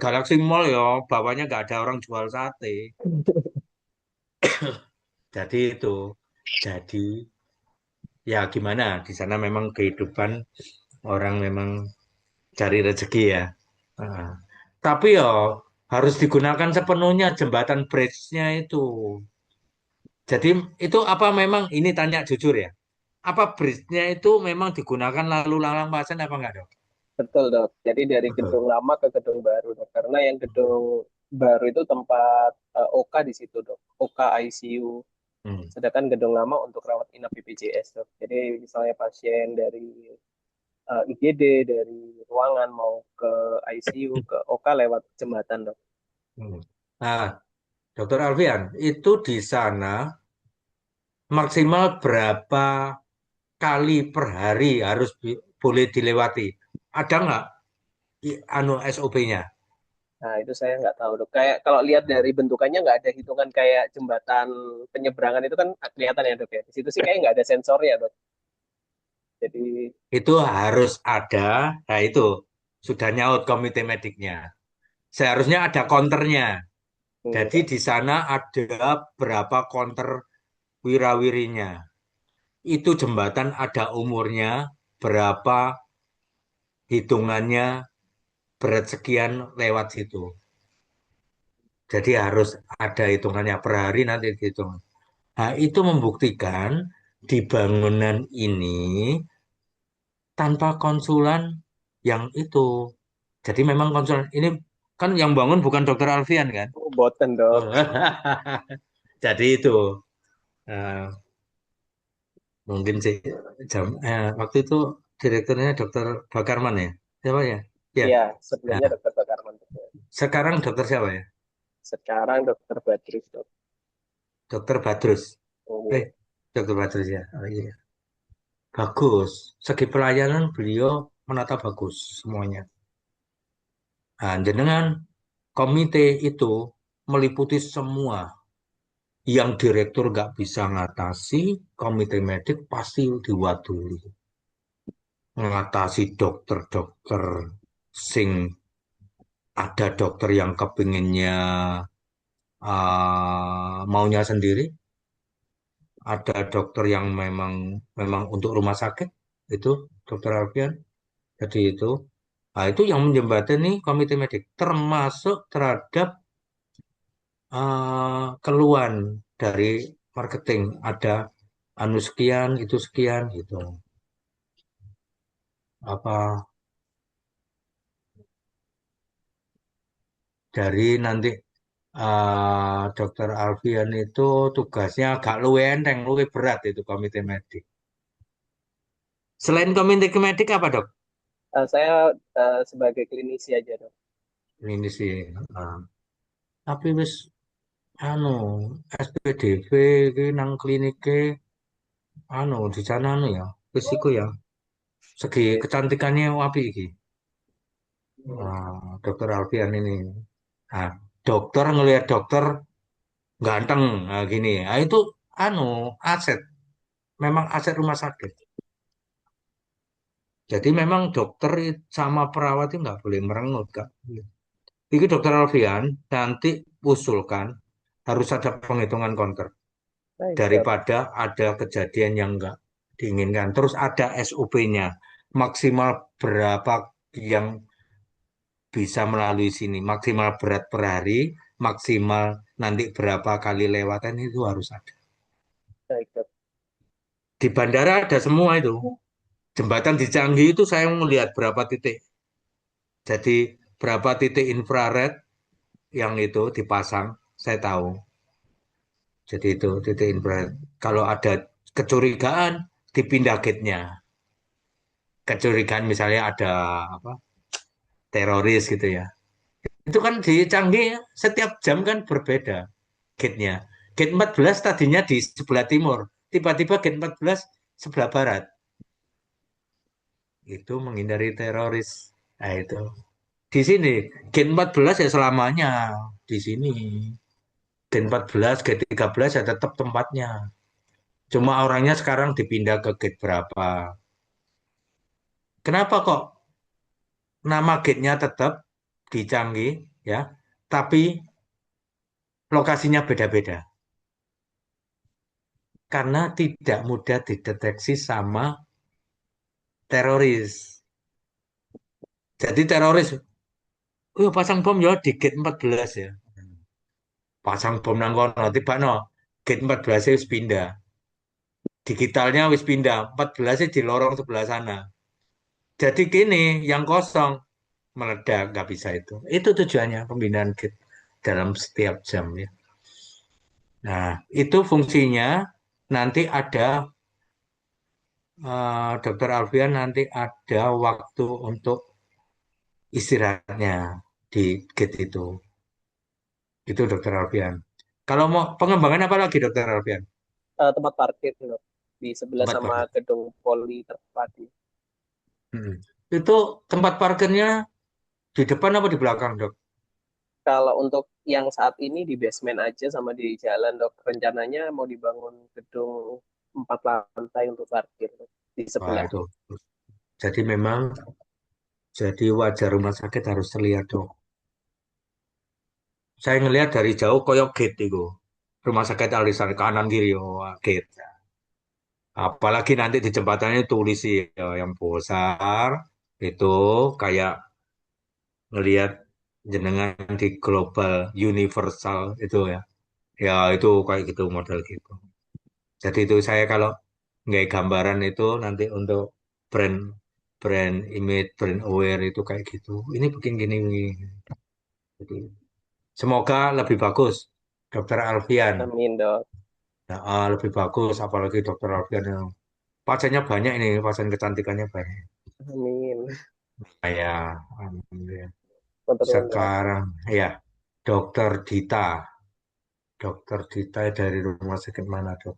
Galaxy Mall ya, bawahnya nggak ada orang jual sate. Jadi itu, jadi ya gimana? Di sana memang kehidupan orang memang cari rezeki ya. Ah. Tapi ya harus digunakan sepenuhnya jembatan bridge-nya itu. Jadi itu apa memang ini tanya jujur ya? Apa bridge-nya itu memang digunakan lalu lalang pasien apa enggak dok? Betul, dok. Jadi dari Betul. gedung lama ke gedung baru, dok. Karena yang gedung baru itu tempat OK di situ, dok. OK ICU. Hmm. Sedangkan gedung lama untuk rawat inap BPJS, dok. Jadi misalnya pasien dari IGD, dari ruangan mau ke ICU, ke OK lewat jembatan, dok. Hmm. Nah, Dokter Alfian, itu di sana maksimal berapa kali per hari harus boleh dilewati? Ada nggak anu SOP-nya? Nah, itu saya nggak tahu, dok. Kayak kalau lihat dari bentukannya nggak ada hitungan kayak jembatan penyeberangan itu kan kelihatan ya, dok ya. Di situ sih kayak nggak ada sensornya, dok. Jadi, Itu harus ada, nah itu sudah nyaut komite mediknya. Seharusnya ada counternya. Jadi gitu. di sana ada berapa counter wirawirinya. Itu jembatan ada umurnya, berapa hitungannya, berat sekian lewat situ. Jadi harus ada hitungannya per hari nanti dihitung. Nah, itu membuktikan di bangunan ini tanpa konsulan yang itu. Jadi memang konsulen ini kan yang bangun bukan dokter Alfian kan? Oh, boten, dok. Jadi itu eh, mungkin sih waktu itu direkturnya dokter Bakarman ya, siapa ya? Ya. Iya, Nah, sebelumnya dokter Bakarman, dok. sekarang dokter siapa ya? Sekarang dokter Badrus, dok. Dokter Badrus. Eh, Oh, dokter Badrus ya. Oh, iya. Bagus. Segi pelayanan beliau menata bagus semuanya. Nah, jenengan komite itu meliputi semua. Yang direktur nggak bisa ngatasi, komite medik pasti diwaduli. Mengatasi dokter-dokter sing ada dokter yang kepinginnya maunya sendiri, ada dokter yang memang memang untuk rumah sakit, itu dokter Alfian. Jadi itu, nah, itu yang menjembatani komite medik, termasuk terhadap keluhan dari marketing. Ada anu sekian, itu sekian gitu. Apa dari nanti Dokter Alfian itu tugasnya agak luwih enteng, luwih berat itu komite medik. Selain komite medik apa dok? saya sebagai klinisi aja, dok. Ini sih. ah. Tapi wis anu SPDV ki nang klinike anu di sana anu ya. Wis iku ya. Segi Oke. kecantikannya wapi iki. Dokter Alfian ini. Nah, dokter ngelihat dokter ganteng nah, gini. Nah, itu anu aset. Memang aset rumah sakit. Jadi memang dokter sama perawat itu nggak boleh merengut, Kak. Ini dokter Alfian nanti usulkan harus ada penghitungan konter Baik, dok. daripada ada kejadian yang nggak diinginkan. Terus ada SOP-nya maksimal berapa yang bisa melalui sini, maksimal berat per hari, maksimal nanti berapa kali lewatan itu harus ada. Baik, dok. Di bandara ada semua itu. Jembatan di Canggih itu saya melihat berapa titik. Jadi berapa titik infrared yang itu dipasang, saya tahu. Jadi itu titik infrared. Kalau ada kecurigaan, dipindah gate-nya. Kecurigaan misalnya ada apa teroris gitu ya. Itu kan di Canggih setiap jam kan berbeda gate-nya. Gate 14 tadinya di sebelah timur, tiba-tiba gate 14 sebelah barat. Itu menghindari teroris. Nah, itu. Di sini gate 14 ya selamanya di sini. Gate 14, gate 13 ya tetap tempatnya. Cuma orangnya sekarang dipindah ke gate berapa. Kenapa kok nama gate-nya tetap di Canggih ya, tapi lokasinya beda-beda? Karena tidak mudah dideteksi sama teroris. Jadi teroris, oh pasang bom ya di gate 14 ya. Pasang bom nang kono, tiba no, gate 14 wis pindah. Digitalnya wis pindah, 14 di lorong sebelah sana. Jadi gini, yang kosong meledak, nggak bisa itu. Itu tujuannya pembinaan gate dalam setiap jam ya. Nah, itu fungsinya nanti ada Dokter Alfian nanti ada waktu untuk istirahatnya di gate itu. Itu Dokter Alfian. Kalau mau pengembangan apa lagi Dokter Alfian? Tempat parkir dok di sebelah Tempat sama parkir. gedung poli terpadu. Hmm. Itu tempat parkirnya di depan apa di belakang, Dok? Kalau untuk yang saat ini di basement aja sama di jalan dok, rencananya mau dibangun gedung 4 lantai untuk parkir Dok, di Wah, sebelah. itu. Jadi memang jadi wajah rumah sakit harus terlihat, Dok. Saya ngelihat dari jauh koyok gate itu. Rumah sakit Alisan kanan kiri, oh, gate. Apalagi nanti di jembatannya tulis sih ya, yang besar itu kayak ngelihat jenengan di global universal itu ya. Ya itu kayak gitu model gitu. Jadi itu saya kalau nggak gambaran itu nanti untuk brand brand image, brand aware itu kayak gitu. Ini bikin gini, gini. Jadi, semoga lebih bagus, Dokter Alfian. Amin dok. Nah, lebih bagus, apalagi Dokter Alfian yang pasiennya banyak ini, pasien kecantikannya banyak. Amin. Ya, alhamdulillah. Betul dok. Sekarang ya, Dokter Dita, Dokter Dita dari rumah sakit mana, Dok?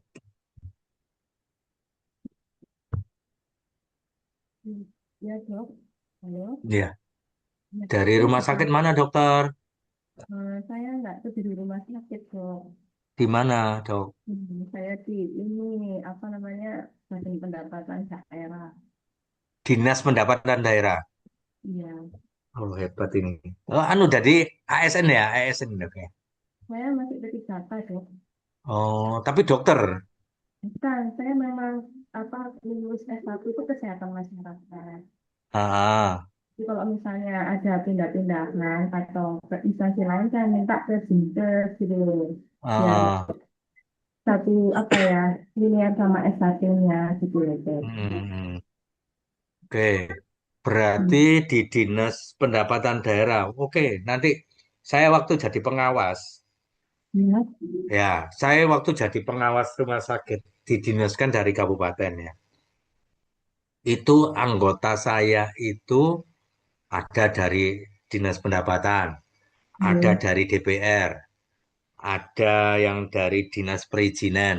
Hmm. Ya, dok. Halo. Ya, Ya, dari saya rumah juga, sakit mana, Dokter? saya nggak kerja di rumah sakit, dok. Di mana, Dok? Saya di ini, apa namanya, Badan Pendapatan Daerah. Dinas Pendapatan Daerah. Iya. Oh, hebat ini. Oh, anu dari ASN ya, ASN, Dok ya. Saya masih P3K, dok. Oh, tapi dokter. Bukan, saya memang apa lulus S1 itu kesehatan masyarakat. Ah, Jadi kalau misalnya ada pindah-pindahan atau ke instansi lain, saya minta ke Dinkes gitu. Biar ah, satu apa ya, linear sama S1-nya gitu ya, dok. hmm, oke. Berarti di Dinas Pendapatan Daerah. Oke, nanti saya waktu jadi pengawas. Ya. Ya, saya waktu jadi pengawas rumah sakit didinaskan dari kabupaten ya. Itu anggota saya itu ada dari Dinas Pendapatan, ada Ya. dari DPR, ada yang dari Dinas Perizinan,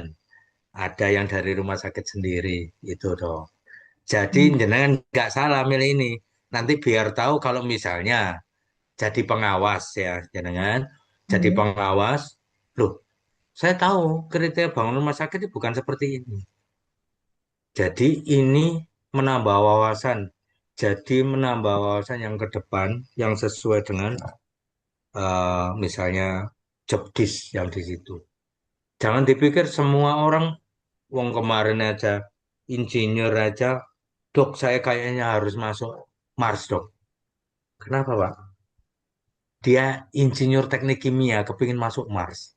ada yang dari rumah sakit sendiri. Itu dong. Jadi jenengan nggak salah milih ini. Nanti biar tahu kalau misalnya jadi pengawas ya jenengan, jadi Ya. pengawas, loh saya tahu kriteria bangun rumah sakit itu bukan seperti ini. Jadi ini menambah wawasan. Jadi menambah wawasan yang ke depan yang sesuai dengan misalnya job desk yang di situ. Jangan dipikir semua orang, wong kemarin aja, insinyur aja, dok saya kayaknya harus masuk Mars dok. Kenapa Pak? Dia insinyur teknik kimia, kepingin masuk Mars.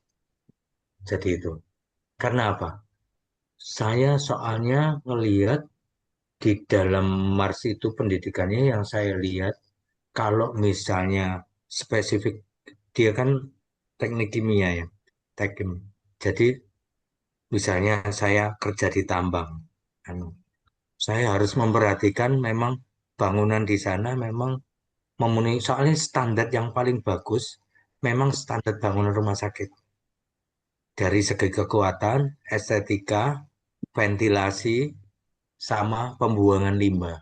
Jadi itu. Karena apa? Saya soalnya ngelihat di dalam Mars itu pendidikannya yang saya lihat Kalau misalnya spesifik, dia kan teknik kimia ya, teknik. Jadi misalnya saya kerja di tambang, anu, saya harus memperhatikan memang bangunan di sana memang memenuhi, soalnya standar yang paling bagus memang standar bangunan rumah sakit. Dari segi kekuatan, estetika, ventilasi, sama pembuangan limbah.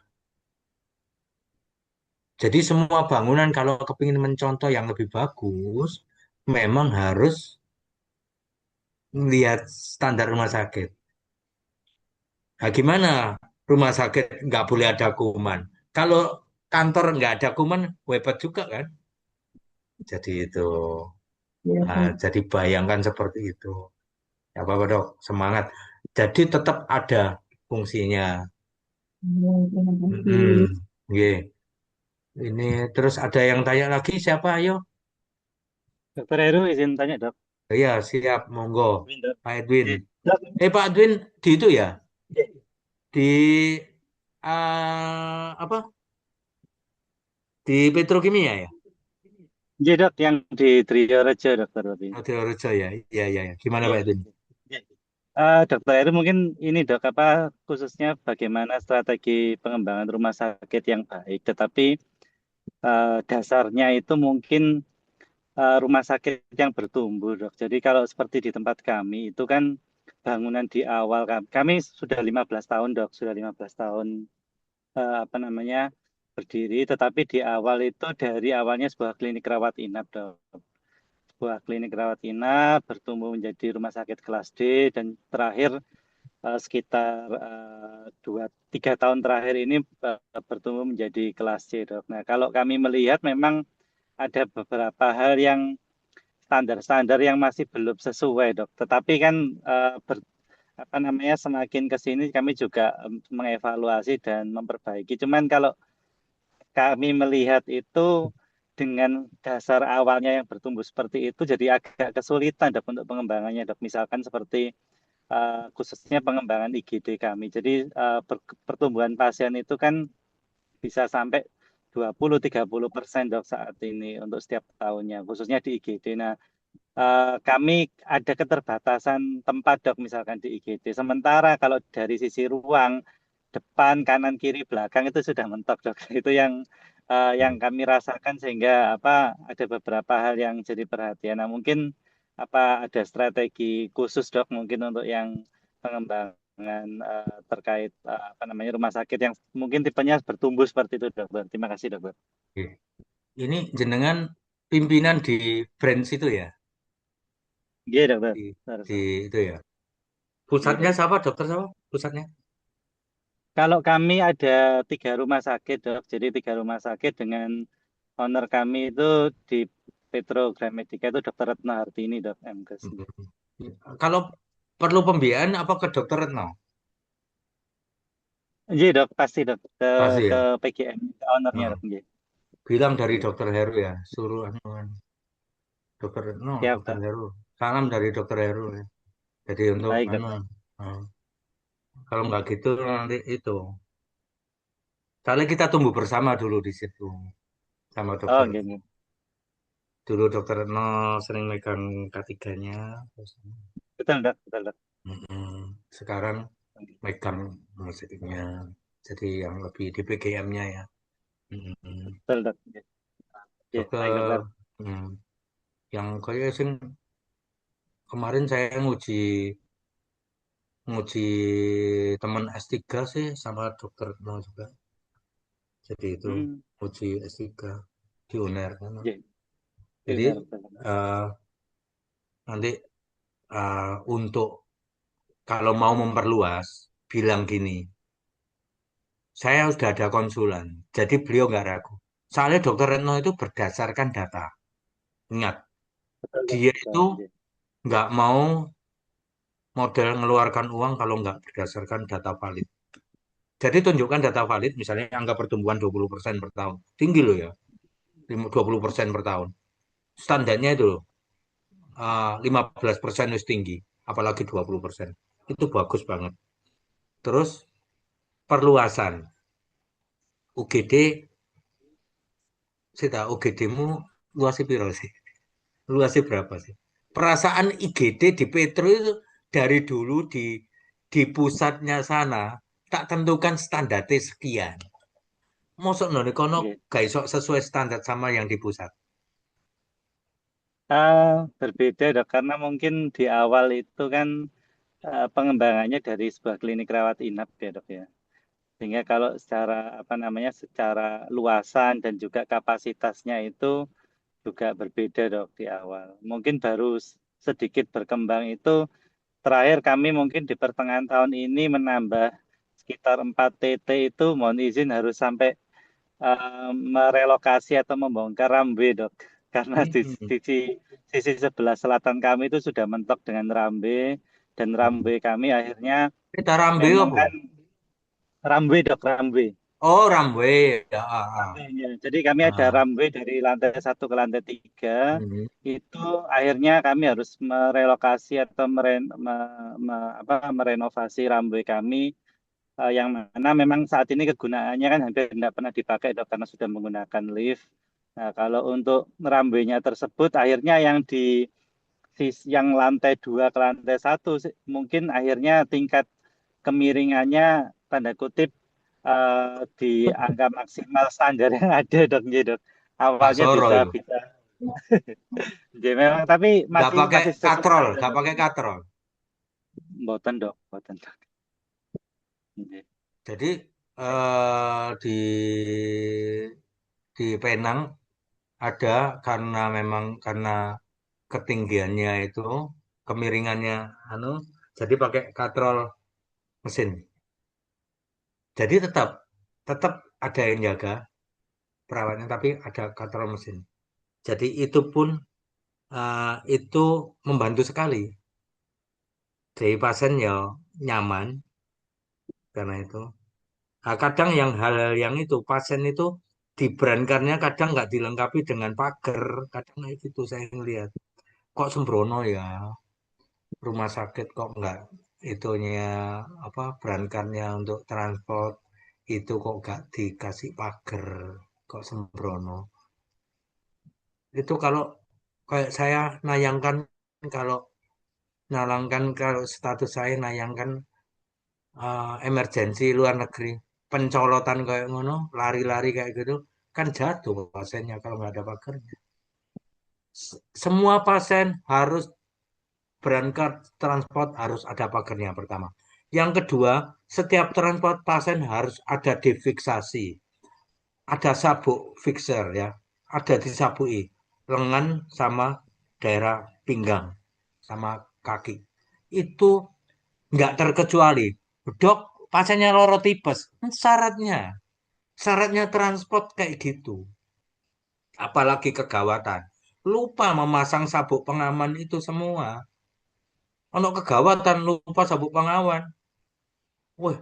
Jadi semua bangunan kalau kepingin mencontoh yang lebih bagus, memang harus melihat standar rumah sakit. Nah, gimana rumah sakit nggak boleh ada kuman? Kalau kantor nggak ada kuman, hebat juga kan? Jadi itu, Ya, nah, Dok. jadi bayangkan seperti itu. Ya apa-apa dok, semangat. Jadi tetap ada fungsinya. Ya, terima kasih. Mm-mm. Nggih. Ini terus ada yang tanya lagi siapa? Ayo. Dokter Heru izin tanya dok. Iya, siap, monggo. Edwin, Dok. Pak Edwin. Iya. Dok. Pak Edwin di itu ya? Iya. Di apa? Di petrokimia ya? Iya, dok, yang di Triorejo dokter berarti. Oh, di Rejo ya. Iya, iya, iya. Gimana Iya. Pak Edwin? Iya. Dokter Heru mungkin ini dok apa khususnya bagaimana strategi pengembangan rumah sakit yang baik, tetapi dasarnya itu mungkin rumah sakit yang bertumbuh dok. Jadi kalau seperti di tempat kami itu kan bangunan di awal kami sudah 15 tahun dok, sudah 15 tahun apa namanya berdiri, tetapi di awal itu dari awalnya sebuah klinik rawat inap, dok. Sebuah klinik rawat inap bertumbuh menjadi rumah sakit kelas D dan terakhir sekitar 2-3 tahun terakhir ini bertumbuh menjadi kelas C, dok. Nah, kalau kami melihat memang ada beberapa hal yang standar-standar yang masih belum sesuai, dok. Tetapi kan apa namanya semakin ke sini kami juga mengevaluasi dan memperbaiki. Cuman kalau kami melihat itu dengan dasar awalnya yang bertumbuh seperti itu jadi agak kesulitan dok untuk pengembangannya dok. Misalkan seperti khususnya pengembangan IGD kami. Jadi pertumbuhan pasien itu kan bisa sampai 20-30% dok saat ini untuk setiap tahunnya, khususnya di IGD. Nah, kami ada keterbatasan tempat dok misalkan di IGD. Sementara kalau dari sisi ruang depan, kanan, kiri, belakang itu sudah mentok dok. Itu yang kami rasakan sehingga apa ada beberapa hal yang jadi perhatian. Nah mungkin apa ada strategi khusus dok mungkin untuk yang pengembangan terkait apa namanya rumah sakit yang mungkin tipenya bertumbuh seperti itu dok. Terima kasih dok. Oke. Ini jenengan pimpinan di branch itu ya? Iya dokter. Di, Harus. di itu ya. Iya Pusatnya dok. siapa dokter siapa? Pusatnya? Kalau kami ada 3 rumah sakit, dok. Jadi 3 rumah sakit dengan owner kami itu di Petro Gramedia itu Dokter Retno Hartini, dok, MKes. Mhm. Kalau perlu pembiayaan apa ke dokter Retno? Iya dok, pasti dok Pasti ke ya. PGM, ke ownernya Nah, dok. Iya. bilang dari Iya. dokter Heru ya, suruh anu, dokter Retno, Siap dokter dok. Heru. Salam dari dokter Heru ya. Jadi untuk Baik anu, dok. nah, kalau nggak gitu nanti itu. Soalnya kita tumbuh bersama dulu di situ sama Oh, dokter. gitu. Dulu dokter Retno sering megang K3-nya. Terus, Betul dok, betul dok. sekarang megang musiknya. Jadi yang lebih di PGM-nya ya. Mm-mm. Betul dok. Iya. Iya, baik dokter. Dokter, mm, yang kayak sing kemarin saya nguji nguji teman S3 sih sama dokter Retno juga. Jadi itu Hmm, uji S3 di UNER kan. iya, Jadi benar betul. eh, nanti untuk kalau mau memperluas, bilang gini, saya sudah ada konsulan, jadi beliau nggak ragu. Soalnya dokter Retno itu berdasarkan data. Ingat, Betul dok, dia betul. itu Iya. nggak mau model mengeluarkan uang kalau nggak berdasarkan data valid. Jadi tunjukkan data valid, misalnya angka pertumbuhan 20% per tahun. Tinggi loh ya, 20% per tahun. Standarnya itu loh, 15% itu tinggi, apalagi 20%. Itu bagus banget. Terus, perluasan UGD Sih tahu UGD-mu luasnya piro sih? Luasnya berapa sih? Perasaan IGD di Petro itu dari dulu di pusatnya sana tak tentukan standarnya sekian. Mosok noni kono Nggih. gak iso sesuai standar sama yang di pusat. Berbeda dok, karena mungkin di awal itu kan pengembangannya dari sebuah klinik rawat inap ya dok ya. Sehingga kalau secara apa namanya, secara luasan dan juga kapasitasnya itu juga berbeda dok di awal. Mungkin baru sedikit berkembang itu terakhir kami mungkin di pertengahan tahun ini menambah sekitar 4 TT itu mohon izin harus sampai merelokasi atau membongkar runway dok. Karena di Hmm. sisi sebelah selatan kami itu sudah mentok dengan runway dan runway kami akhirnya Kita rambe memang apa? kan runway dok runway. Oh, runway. Ya, Runway-nya. Jadi kami ada ah. runway dari lantai 1 ke lantai 3. Hmm. Itu akhirnya kami harus merelokasi atau merenovasi runway kami yang mana memang saat ini kegunaannya kan hampir tidak pernah dipakai dok karena sudah menggunakan lift. Nah, kalau untuk runway-nya tersebut akhirnya yang di yang lantai 2 ke lantai 1 mungkin akhirnya tingkat kemiringannya tanda kutip di angka maksimal standar yang ada dok, gitu, dok. Gak Awalnya soro bisa itu. bisa, jadi memang tapi Gak masih pakai masih sesuai katrol, standar gak dok. pakai katrol. Boten dok, boten dok. Nggih. Jadi di Penang ada karena memang karena ketinggiannya itu kemiringannya anu jadi pakai katrol mesin. Jadi tetap tetap ada yang jaga perawatnya tapi ada katrol mesin. Jadi itu pun itu membantu sekali. Jadi pasien ya nyaman karena itu. Nah, kadang yang hal-hal yang itu pasien itu diberankannya kadang nggak dilengkapi dengan pagar, kadang kayak gitu saya ngelihat. Kok sembrono ya rumah sakit kok nggak itunya apa berankannya untuk transport itu kok nggak dikasih pagar, kok sembrono. Itu kalau kayak saya nayangkan kalau nalangkan kalau status saya nayangkan emergensi luar negeri pencolotan kayak ngono lari-lari kayak gitu kan jatuh pasiennya kalau nggak ada pagarnya. Semua pasien harus berangkat transport harus ada pagarnya pertama. Yang kedua, setiap transport pasien harus ada difiksasi, ada sabuk fixer ya, ada disabui lengan sama daerah pinggang sama kaki. Itu nggak terkecuali. Dok, pasiennya loro tipes. Syaratnya, syaratnya transport kayak gitu. Apalagi kegawatan. Lupa memasang sabuk pengaman itu semua. Ono kegawatan lupa sabuk pengaman. Wah,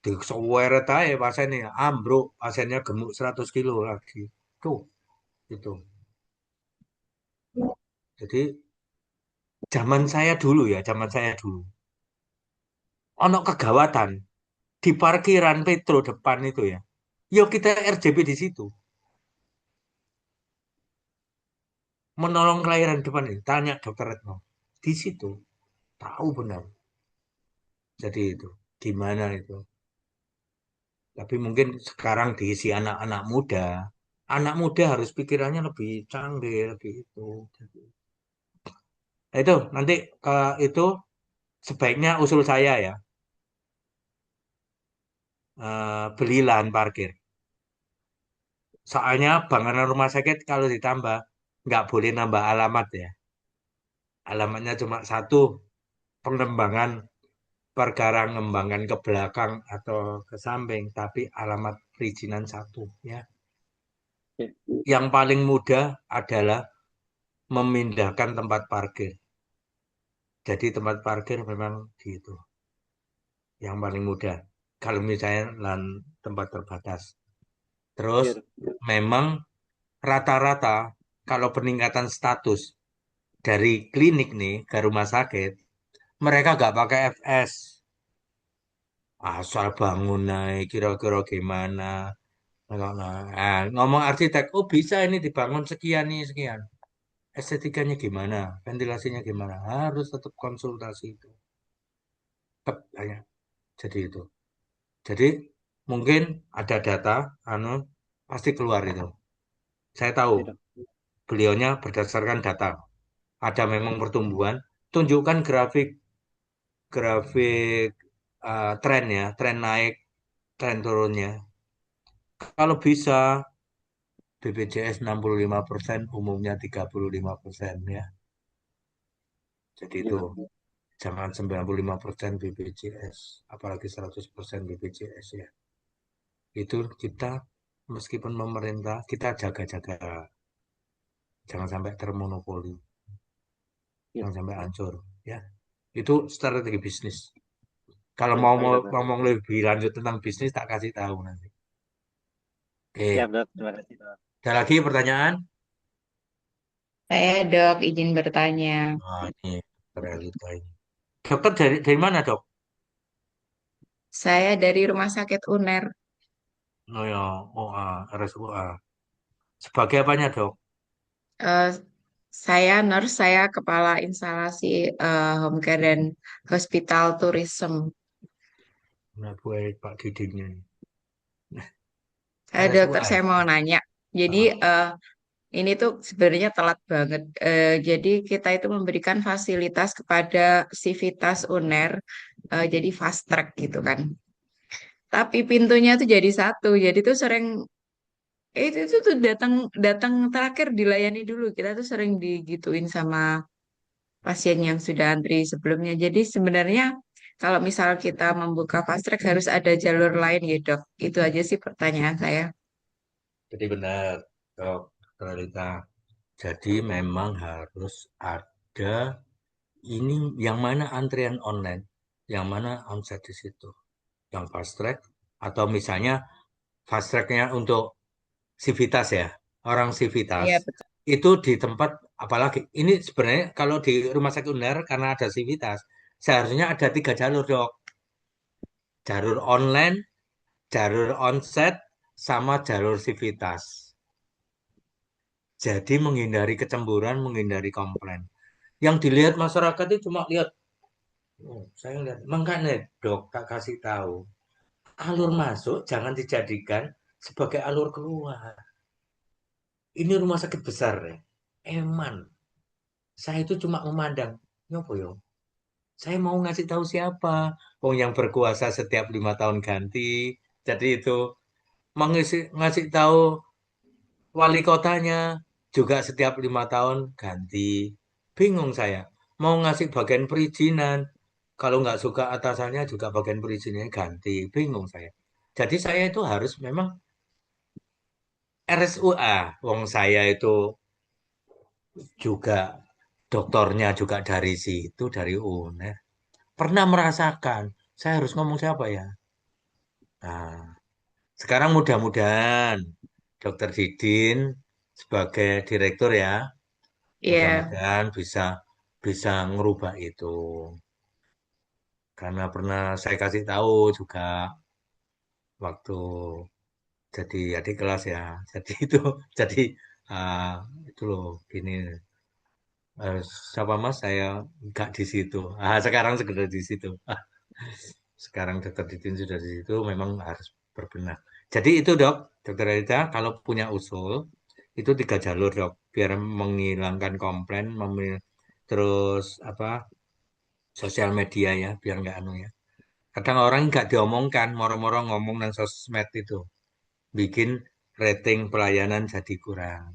diseweret aja pasiennya. Ambruk, pasiennya gemuk 100 kilo lagi. Tuh, itu. Jadi, zaman saya dulu ya, zaman saya dulu. Ono kegawatan di parkiran Petro depan itu ya. Yo kita RJP di situ. Menolong kelahiran depan ini. Tanya dokter Retno. Di situ. Tahu benar. Jadi itu. Gimana itu. Tapi mungkin sekarang diisi anak-anak muda. Anak muda harus pikirannya lebih canggih. Lebih itu. Nah, itu nanti ke itu sebaiknya usul saya ya. Beli lahan parkir. Soalnya bangunan rumah sakit kalau ditambah. Nggak boleh nambah alamat ya. Alamatnya cuma satu. Pengembangan perkara ngembangkan ke belakang atau ke samping, tapi alamat perizinan satu ya. Yang paling mudah adalah memindahkan tempat parkir. Jadi tempat parkir memang gitu. Yang paling mudah. Kalau misalnya lahan tempat terbatas. Terus Iya, dok. memang rata-rata kalau peningkatan status dari klinik nih ke rumah sakit, mereka nggak pakai FS. Asal bangun naik kira-kira gimana. Ngomong arsitek, oh bisa ini dibangun sekian nih sekian. Estetikanya gimana? Ventilasinya gimana? Harus tetap konsultasi itu. Tetap banyak. Jadi itu. Jadi mungkin ada data, anu pasti keluar itu. Saya tahu Iya, Dok. beliaunya berdasarkan data. Ada memang pertumbuhan. Tunjukkan grafik grafik tren ya, tren naik, tren turunnya. Kalau bisa BPJS 65%, umumnya 35% ya. Jadi Iya, itu Dok. jangan 95% BPJS, apalagi 100% BPJS ya. Itu kita meskipun pemerintah kita jaga-jaga, jangan sampai termonopoli, Iya, jangan sampai hancur ya. Itu strategi bisnis. Kalau iya, mau baik, mau Dok. ngomong lebih lanjut tentang bisnis tak kasih tahu nanti. Siap, Oke, Dok. Terima kasih, Dok. ada lagi pertanyaan? Saya dok izin bertanya. Nah, ini realita ini. Dokter dari mana, Dok? Saya dari Rumah Sakit UNER. Oh ya, OA, RSUA. Sebagai apanya, Dok? Eh, saya nurse, saya kepala instalasi home care dan hospital tourism. Nah, buat Pak Didingnya. Dokter, RSUA. saya mau nanya. Jadi Ah, ini tuh sebenarnya telat banget. Jadi kita itu memberikan fasilitas kepada Civitas UNER, jadi fast track gitu kan. Tapi pintunya tuh jadi satu, jadi tuh sering itu tuh datang datang terakhir dilayani dulu. Kita tuh sering digituin sama pasien yang sudah antri sebelumnya. Jadi sebenarnya kalau misal kita membuka fast track harus ada jalur lain ya dok. Itu aja sih pertanyaan saya. jadi benar, Dok, realita. Jadi memang harus ada ini yang mana antrian online, yang mana onsite di situ, yang fast track atau misalnya fast tracknya untuk Civitas ya, orang Civitas Iya betul. itu di tempat apalagi ini sebenarnya kalau di rumah sakit UNER karena ada Civitas seharusnya ada 3 jalur dok, jalur online, jalur onsite, sama jalur Civitas. Jadi menghindari kecemburuan, menghindari komplain. Yang dilihat masyarakat itu cuma lihat, oh, saya lihat, makanya dok tak kasih tahu, alur masuk jangan dijadikan sebagai alur keluar. Ini rumah sakit besar ya, eman. Saya itu cuma memandang, nyopo yo. Saya mau ngasih tahu siapa? Oh, yang berkuasa setiap 5 tahun ganti. Jadi itu ngasih tahu wali kotanya juga setiap 5 tahun ganti. Bingung saya. Mau ngasih bagian perizinan. Kalau nggak suka atasannya juga bagian perizinannya ganti. Bingung saya. Jadi saya itu harus memang RSUA. Wong saya itu juga doktornya juga dari situ, dari UNER. Pernah merasakan. Saya harus ngomong siapa ya? Nah, sekarang mudah-mudahan Dokter Didin sebagai direktur ya, Iya. mudah-mudahan bisa bisa ngerubah itu. Karena pernah saya kasih tahu juga waktu jadi adik kelas ya. Jadi itu jadi ah, itu loh gini eh, siapa Mas saya nggak di situ. Sekarang segera di situ. Sekarang Dokter Didin sudah di situ memang harus berbenah. Jadi itu dok, Dokter Rita kalau punya usul itu 3 jalur dok, biar menghilangkan komplain, terus apa sosial media ya, biar nggak anu ya. Kadang orang nggak diomongkan, moro-moro ngomong dan sosmed itu, bikin rating pelayanan jadi kurang.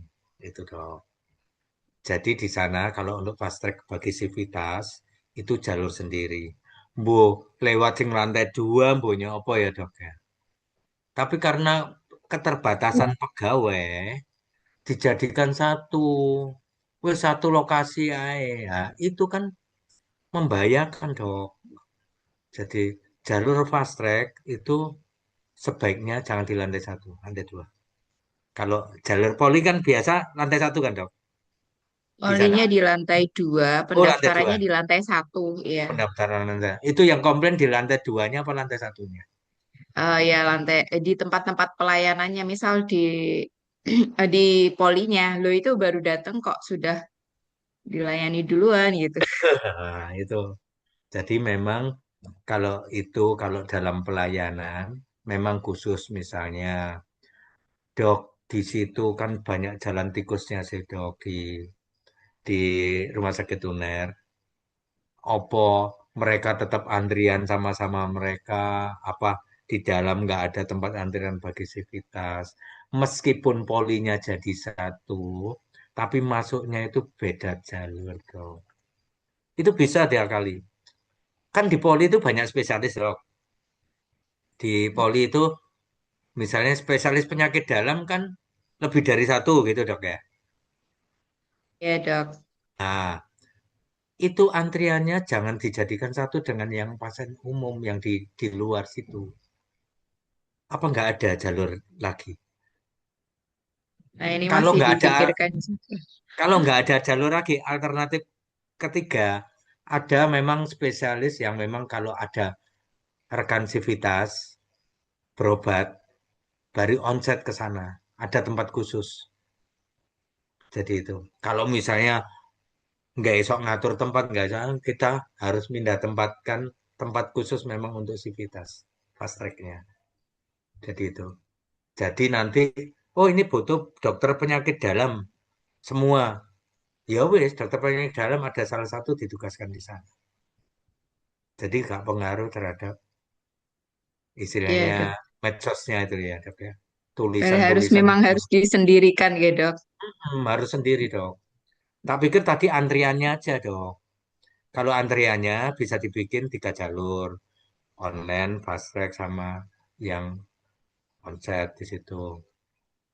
Itu dok. Jadi di sana kalau untuk fast track bagi Civitas itu jalur sendiri. Bu, lewat sing lantai 2, mbunya apa ya dok ya? Tapi karena keterbatasan pegawai, dijadikan satu. Wes satu lokasi ae. Ya, itu kan membahayakan, Dok. Jadi jalur fast track itu sebaiknya jangan di lantai 1, lantai 2. Kalau jalur poli kan biasa lantai 1 kan, Dok? Di sana. Olinya di lantai 2, Oh, lantai 2. pendaftarannya di lantai 1, ya. Pendaftaran lantai. Itu yang komplain di lantai 2-nya apa lantai 1-nya? Ya lantai di tempat-tempat pelayanannya, misal di di polinya, lo itu baru datang kok sudah dilayani duluan gitu. Nah, itu. Jadi memang kalau dalam pelayanan memang khusus misalnya dok di situ kan banyak jalan tikusnya sih dok di rumah sakit UNER. Opo mereka tetap antrian sama-sama mereka apa di dalam nggak ada tempat antrian bagi sivitas. Meskipun polinya jadi satu, tapi masuknya itu beda jalur dok. Itu bisa diakali. Kan di poli itu banyak spesialis dok. Di poli itu misalnya spesialis penyakit dalam kan lebih dari satu gitu dok ya. Ya dok. Nah, itu antriannya jangan dijadikan satu dengan yang pasien umum yang di luar situ. Apa nggak ada jalur lagi? Nah ini Kalau masih nggak ada dipikirkan juga. kalau nggak ada jalur lagi, alternatif ketiga ada memang spesialis yang memang kalau ada rekan sivitas berobat baru onset ke sana. Ada tempat khusus. Jadi itu. Kalau misalnya nggak esok ngatur tempat nggak esok, kita harus pindah tempatkan tempat khusus memang untuk sivitas fast tracknya. Jadi itu. Jadi nanti, oh ini butuh dokter penyakit dalam semua. Ya wes, dokter penyakit dalam ada salah satu ditugaskan di sana. Jadi nggak pengaruh terhadap Iya istilahnya dok. medsosnya itu ya dok ya. Harus Tulisan-tulisan memang itu harus disendirikan ya dok. harus sendiri dok. Tak pikir tadi antriannya aja dok. Kalau antriannya bisa dibikin 3 jalur. Online, fast track, sama yang onsite di situ.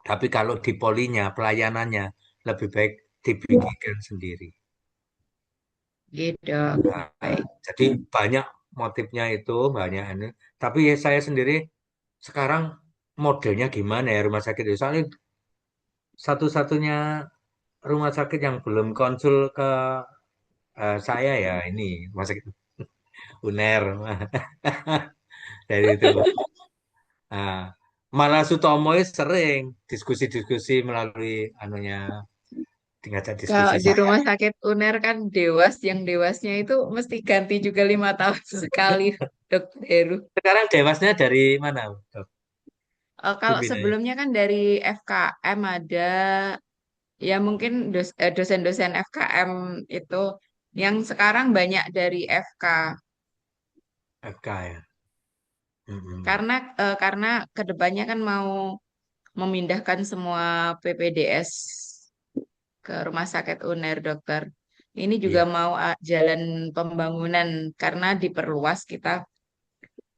Tapi kalau di polinya, pelayanannya lebih baik dibikinkan sendiri. Gitu dok. Nah, Baik. jadi banyak motifnya itu, banyak ini. Tapi ya saya sendiri sekarang modelnya gimana ya rumah sakit itu? Soalnya satu-satunya rumah sakit yang belum konsul ke saya ya ini rumah sakit UNER. Dari itu. Nah, malah Sutomo sering diskusi-diskusi melalui anunya, ngajak Kalau diskusi di saya. rumah sakit UNER kan dewas, yang dewasnya itu mesti ganti juga 5 tahun sekali dok Heru. Sekarang dewasnya dari mana, Dok? Kalau Pimpinannya. sebelumnya kan dari FKM ada, ya mungkin dosen-dosen FKM itu, yang sekarang banyak dari FK. FK ya. Mm-mm. Karena kedepannya kan mau memindahkan semua PPDS ke rumah sakit UNER dokter. Ini juga Iya. mau jalan pembangunan karena diperluas kita.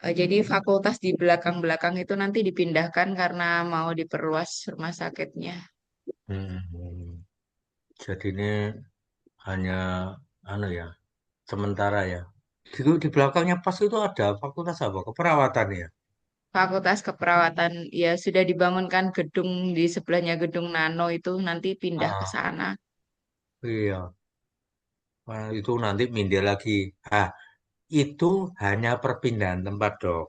Jadi fakultas di belakang-belakang itu nanti dipindahkan karena mau diperluas rumah sakitnya. Mm-mm. Jadi ini hanya anu ya, sementara ya. Di belakangnya pas itu ada fakultas apa? Keperawatan ya. Fakultas keperawatan ya sudah dibangunkan gedung di sebelahnya gedung Nano itu nanti pindah ke Ah, sana. iya. Wah, itu nanti mindah lagi. Ah, itu hanya perpindahan tempat, Dok.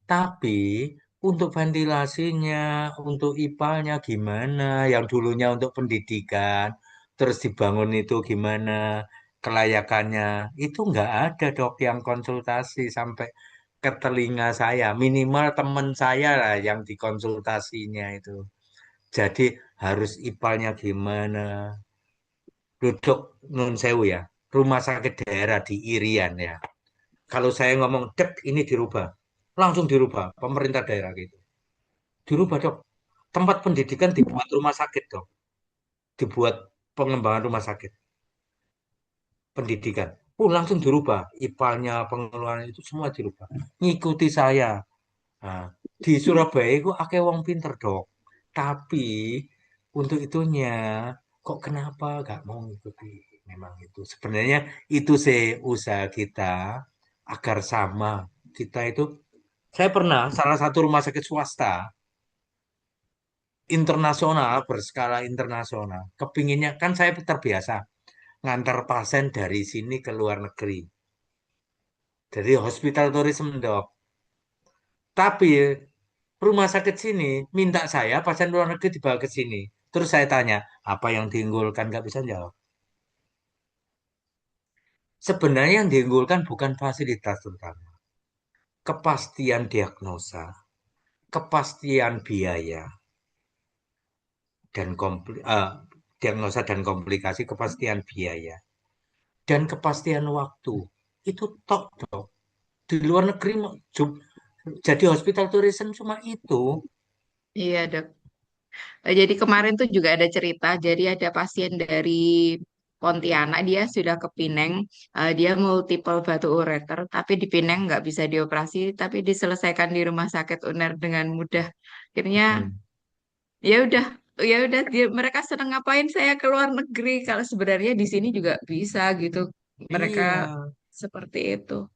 Tapi untuk ventilasinya, untuk IPA-nya gimana, yang dulunya untuk pendidikan, terus dibangun itu gimana, kelayakannya, itu nggak ada, Dok, yang konsultasi sampai ke telinga saya. Minimal teman saya lah yang dikonsultasinya itu. Jadi harus IPA-nya gimana. Duduk Nun Sewu ya, rumah sakit daerah di Irian ya. Kalau saya ngomong, dek ini dirubah, langsung dirubah, pemerintah daerah gitu. Dirubah dok, tempat pendidikan dibuat rumah sakit dok, dibuat pengembangan rumah sakit, pendidikan. Langsung dirubah, ipalnya, pengeluaran itu semua dirubah. Ngikuti saya. Nah, di Surabaya itu akeh wong pinter dok, tapi untuk itunya kok kenapa gak mau ngikuti? Memang itu sebenarnya itu sih usaha kita agar sama. Kita itu saya pernah salah satu rumah sakit swasta internasional berskala internasional. Kepinginnya kan saya terbiasa ngantar pasien dari sini ke luar negeri. Jadi hospital tourism dok. Tapi rumah sakit sini minta saya pasien luar negeri dibawa ke sini. Terus saya tanya, apa yang diunggulkan? Nggak bisa jawab. Sebenarnya yang diunggulkan bukan fasilitas terutama. Kepastian diagnosa, kepastian biaya, dan diagnosa dan komplikasi, kepastian biaya, dan kepastian waktu. Itu tok, dok. Di luar negeri jadi hospital tourism cuma itu. Iya, Dok. Jadi kemarin tuh juga ada cerita, jadi ada pasien dari Pontianak, dia sudah ke Pineng, dia multiple batu ureter, tapi di Pineng nggak bisa dioperasi, tapi diselesaikan di rumah sakit UNER dengan mudah. Akhirnya Hmm. ya udah, mereka seneng ngapain saya ke luar negeri, kalau sebenarnya di sini juga bisa gitu. Mereka Iya, seperti itu.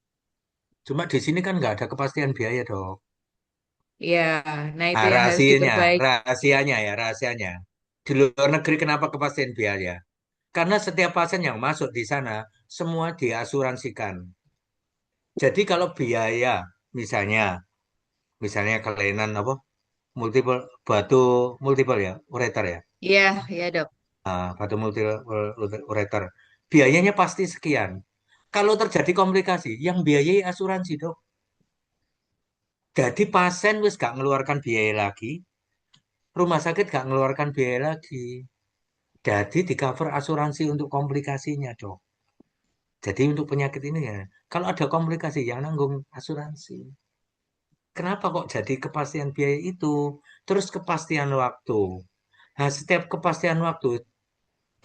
cuma di sini kan nggak ada kepastian biaya, dok. Ya, nah itu Ah, yang harus diperbaiki. rahasianya. Di luar negeri kenapa kepastian biaya? Karena setiap pasien yang masuk di sana semua diasuransikan. Jadi kalau biaya, misalnya, misalnya kelainan apa, multiple batu multiple ya, ureter ya, Iya, iya dok. batu multiple ureter, biayanya pasti sekian. Kalau terjadi komplikasi, yang biayai asuransi dok. Jadi pasien wis gak ngeluarkan biaya lagi, rumah sakit gak ngeluarkan biaya lagi. Jadi di cover asuransi untuk komplikasinya dok. Jadi untuk penyakit ini ya, kalau ada komplikasi yang nanggung asuransi. Kenapa kok jadi kepastian biaya itu? Terus kepastian waktu. Nah, setiap kepastian waktu,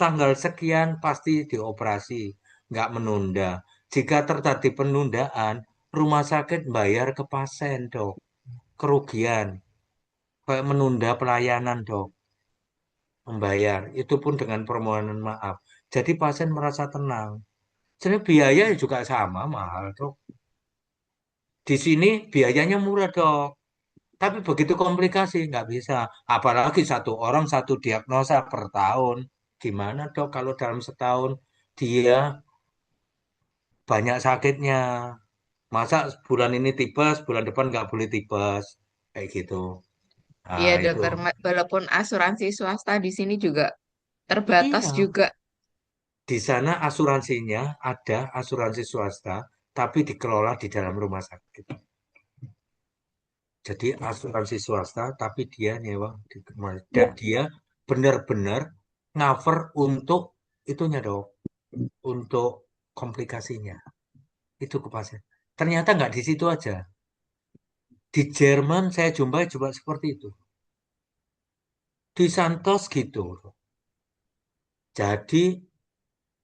tanggal sekian pasti dioperasi, nggak menunda. Jika terjadi penundaan, rumah sakit bayar ke pasien, dok. Kerugian, kayak menunda pelayanan, dok. Membayar, itu pun dengan permohonan maaf. Jadi pasien merasa tenang. Jadi biaya juga sama, mahal, dok. Di sini biayanya murah, dok. Tapi begitu komplikasi, nggak bisa. Apalagi satu orang satu diagnosa per tahun. Gimana dok kalau dalam setahun dia banyak sakitnya? Masa bulan ini tipes, bulan depan nggak boleh tipes? Kayak gitu. Iya Nah, itu. dokter, walaupun asuransi swasta di sini juga terbatas Iya. juga. Di sana asuransinya ada asuransi swasta, tapi dikelola di dalam rumah sakit. Jadi asuransi swasta, tapi dia nyewa dan dia benar-benar cover untuk itunya dok, untuk komplikasinya. Itu ke pasien. Ternyata nggak di situ aja. Di Jerman saya jumpai juga seperti itu. Di Santos gitu. Jadi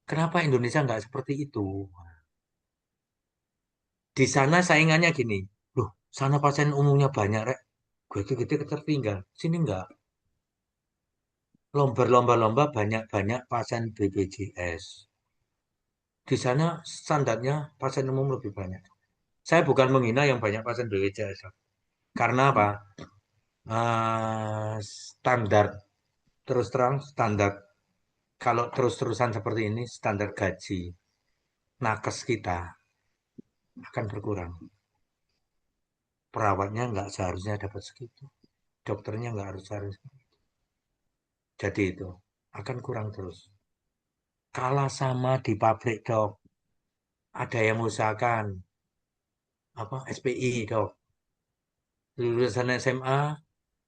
kenapa Indonesia nggak seperti itu? Di sana saingannya gini. Loh, sana pasien umumnya banyak, rek. Gue gitu ketertinggal. Sini nggak. Lomba-lomba banyak-banyak pasien BPJS. Di sana standarnya pasien umum lebih banyak. Saya bukan menghina yang banyak pasien BPJS. Karena apa? Standar, terus terang standar. Kalau terus-terusan seperti ini, standar gaji nakes kita akan berkurang. Perawatnya nggak seharusnya dapat segitu. Dokternya nggak harus. Jadi itu akan kurang terus. Kalah sama di pabrik dok. Ada yang usahakan apa SPI dok. Lulusan SMA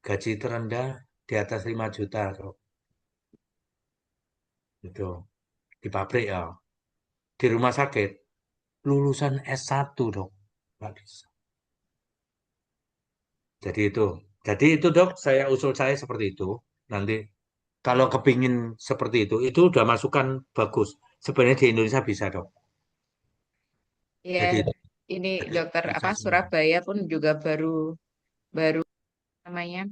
gaji terendah di atas 5 juta dok. Itu di pabrik ya. Di rumah sakit lulusan S1 dok. Nggak bisa. Jadi itu. Jadi itu dok, usul saya seperti itu. Nanti kalau kepingin seperti itu udah masukan bagus. Sebenarnya di Indonesia bisa dok. Ya, Jadi ini dokter bisa apa semua. Surabaya pun juga baru baru namanya